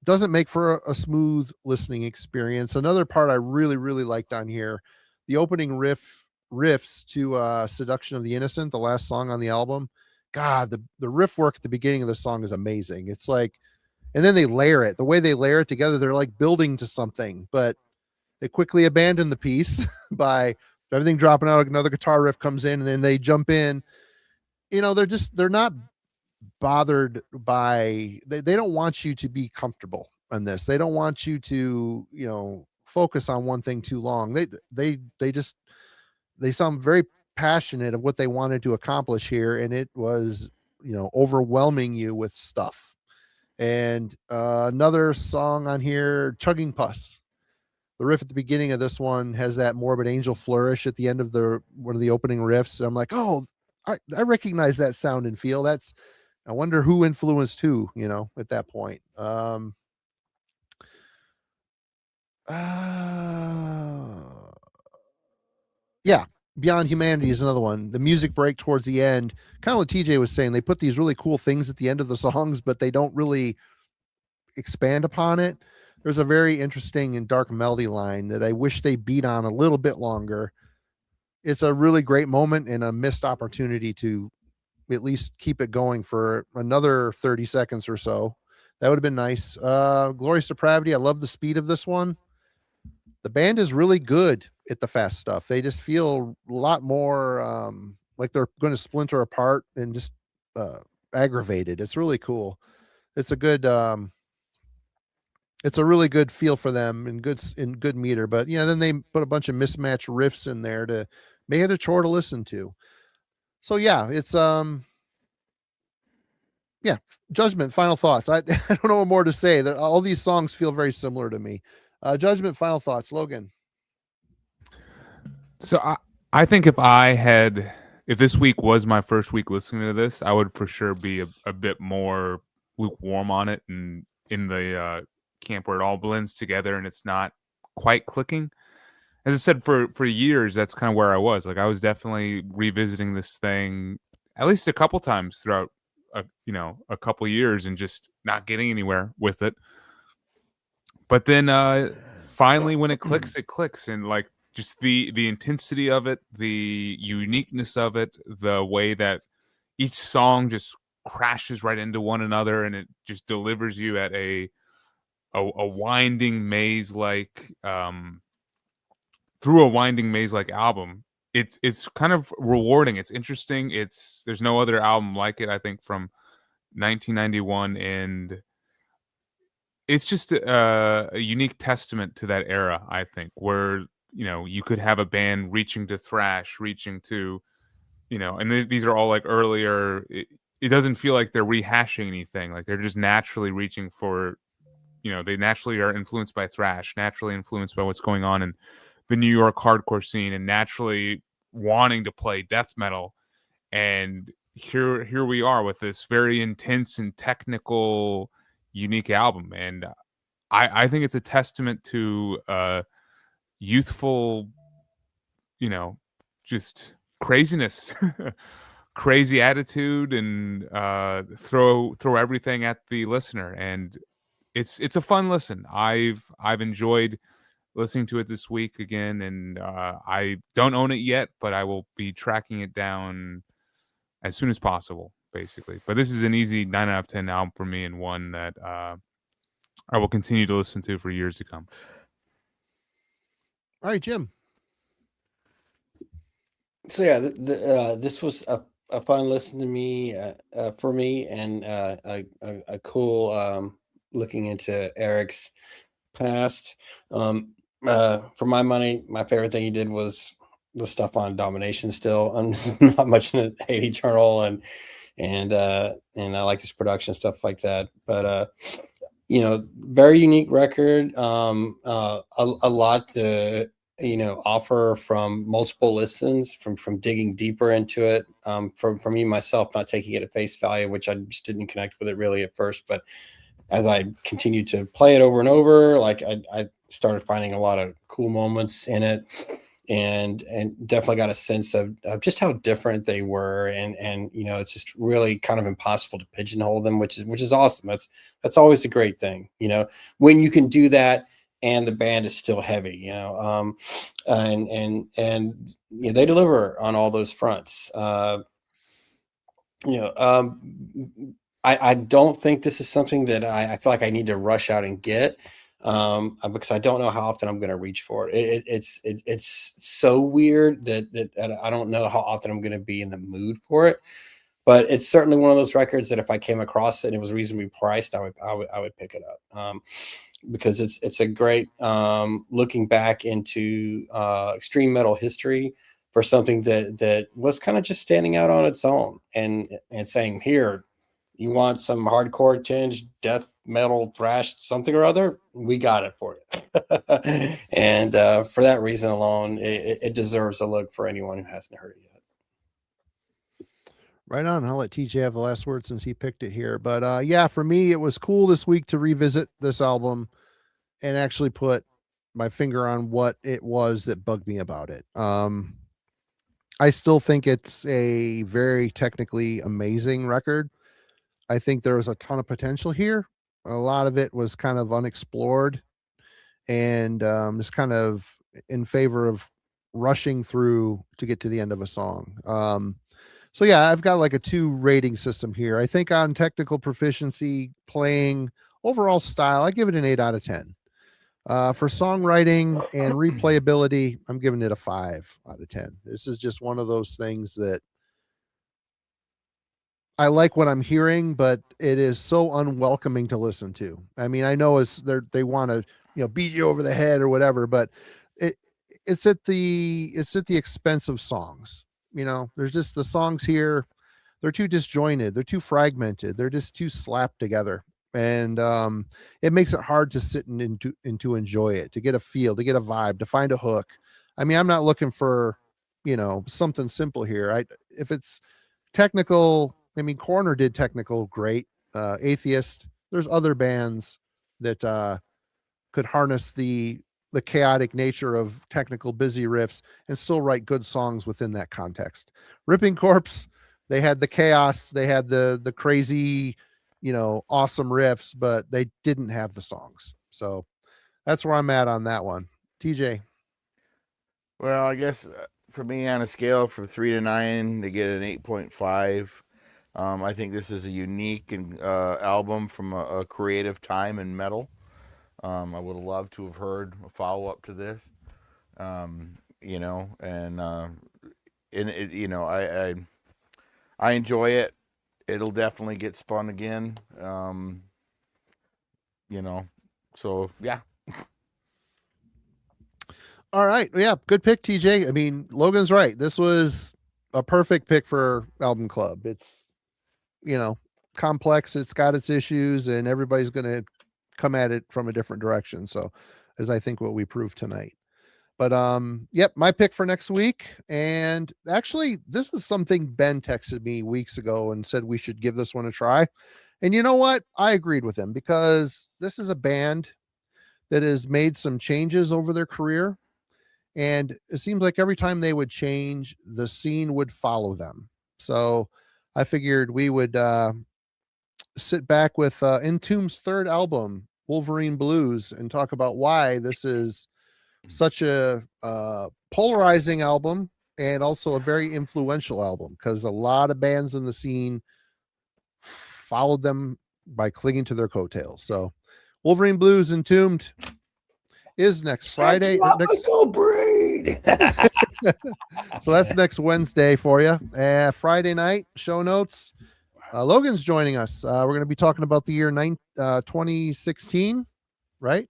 doesn't make for a smooth listening experience. Another part I really liked on here, the opening riffs to Seduction of the Innocent, the last song on the album. God, the riff work at the beginning of the song is amazing. It's like, and then they layer it, the way they layer it together, they're like building to something, but they quickly abandon the piece by everything dropping out. Another guitar riff comes in and then they jump in. You know, they're not bothered by, they don't want you to be comfortable on this. They don't want you to, you know, focus on one thing too long. They sound very passionate of what they wanted to accomplish here. And it was, you know, overwhelming you with stuff. And another song on here, Chugging Pus. The riff at the beginning of this one has that Morbid Angel flourish at the end of one of the opening riffs. I'm like, oh, I recognize that sound and feel. I wonder who influenced who, you know, at that point. Yeah, Beyond Humanity is another one. The music break towards the end, kind of what TJ was saying, they put these really cool things at the end of the songs, but they don't really expand upon it. There's a very interesting and dark melody line that I wish they beat on a little bit longer. It's a really great moment and a missed opportunity to at least keep it going for another 30 seconds or so. That would have been nice. Glorious Depravity. I love the speed of this one. The band is really good at the fast stuff. They just feel a lot more like they're going to splinter apart and just aggravated. It's really cool. It's a good it's a really good feel for them in good meter. But then they put a bunch of mismatched riffs in there to make it a chore to listen to. So yeah, it's Judgment, final thoughts. I don't know what more to say. All these songs feel very similar to me. Judgment, final thoughts. Logan. So I think if this week was my first week listening to this, I would for sure be a bit more lukewarm on it and in the camp where it all blends together and it's not quite clicking. As I said, for years, that's kind of where I was. Like I was definitely revisiting this thing at least a couple times throughout a couple years and just not getting anywhere with it. But then finally when it clicks, and like just the intensity of it, the uniqueness of it, the way that each song just crashes right into one another and it just delivers you at a winding maze like through a winding maze like album. It's kind of rewarding. It's interesting. There's no other album like it, I think, from 1991, and it's just a unique testament to that era, I think, where you could have a band reaching to thrash, reaching to and these are all like earlier. It doesn't feel like they're rehashing anything. Like they're just naturally reaching for they naturally are influenced by thrash, naturally influenced by what's going on in the New York hardcore scene, and naturally wanting to play death metal. And here we are with this very intense and technical, unique album. And I think it's a testament to youthful, just craziness, crazy attitude, and throw everything at the listener. And it's a fun listen. I've enjoyed listening to it this week again, and I don't own it yet, but I will be tracking it down as soon as possible, basically. But this is an easy 9 out of 10 album for me, and one that I will continue to listen to for years to come. All right, Jim. So yeah, this was a fun listen to me for me, and a cool looking into Eric's past. For my money, my favorite thing he did was the stuff on Domination. Still, I'm not much in the Hate Eternal, and I like his production stuff like that. But very unique record. A lot to offer from multiple listens, from digging deeper into it. For me myself, not taking it at face value, which I just didn't connect with it really at first, but as I continued to play it over and over, like I started finding a lot of cool moments in it, and definitely got a sense of just how different they were, and it's just really kind of impossible to pigeonhole them, which is awesome. That's always a great thing, when you can do that and the band is still heavy, and they deliver on all those fronts. I don't think this is something that I feel like I need to rush out and get, because I don't know how often I'm going to reach for it. It's so weird that I don't know how often I'm going to be in the mood for it. But it's certainly one of those records that if I came across it and it was reasonably priced, I would pick it up, because it's a great looking back into extreme metal history for something that was kind of just standing out on its own and saying, here, you want some hardcore tinge, death metal, thrash, something or other? We got it for you. And for that reason alone, it deserves a look for anyone who hasn't heard it yet. Right on. I'll let TJ have the last word since he picked it here. But yeah, for me, it was cool this week to revisit this album and actually put my finger on what it was that bugged me about it. I still think it's a very technically amazing record. I think there was a ton of potential here. A lot of it was kind of unexplored and just kind of in favor of rushing through to get to the end of a song. So yeah, I've got like a 2 rating system here. I think on technical proficiency, playing, overall style, I give it an 8 out of 10. For songwriting and replayability, I'm giving it a 5 out of 10. This is just one of those things that I like what I'm hearing, but it is so unwelcoming to listen to. I mean, I know they want to, beat you over the head or whatever, but it's at the expense of songs. There's just the songs here. They're too disjointed. They're too fragmented. They're just too slapped together. And it makes it hard to sit and to enjoy it, to get a feel, to get a vibe, to find a hook. I mean, I'm not looking for, something simple here. If it's technical, I mean, Corner did technical great. Atheist, there's other bands that could harness the chaotic nature of technical busy riffs and still write good songs within that context. Ripping Corpse, they had the chaos, they had the crazy, awesome riffs, but they didn't have the songs. So that's where I'm at on that one. TJ. Well, I guess for me, on a scale from 3 to 9, they get an 8.5. I think this is a unique and album from a creative time in metal. I would have loved to have heard a follow-up to this, and I enjoy it. It'll definitely get spun again, so yeah. All right. Yeah. Good pick, TJ. I mean, Logan's right. This was a perfect pick for Album Club. It's, complex. It's got its issues, and everybody's going to come at it from a different direction. So, as I think what we proved tonight. But, yep, my pick for next week. And actually, this is something Ben texted me weeks ago and said we should give this one a try. And you know what? I agreed with him, because this is a band that has made some changes over their career. And it seems like every time they would change, the scene would follow them. So I figured we would sit back with Entombed's third album, Wolverine Blues, and talk about why this is such a polarizing album and also a very influential album, because a lot of bands in the scene followed them by clinging to their coattails. So Wolverine Blues, Entombed is next Friday. So that's next Wednesday for you. Friday night show notes. Logan's joining us. We're going to be talking about the year 2016, right?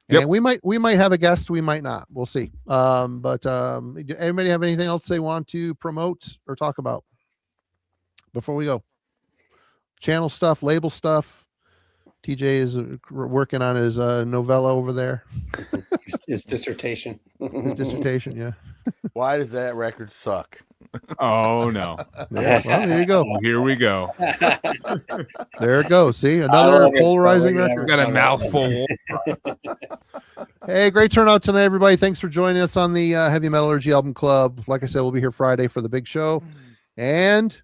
Yep. And we might have a guest, we might not. We'll see. But anybody have anything else they want to promote or talk about before we go? Channel stuff, label stuff. TJ is working on his novella over there. His dissertation. His dissertation, yeah. Why does that record suck? Oh no! Yeah, well, here you go. Oh, here we go. There it goes. See, another polarizing We've record. Got a mouthful. Hey, great turnout tonight, everybody. Thanks for joining us on the Heavy Metallurgy Album Club. Like I said, we'll be here Friday for the big show. And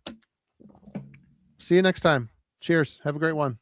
see you next time. Cheers. Have a great one.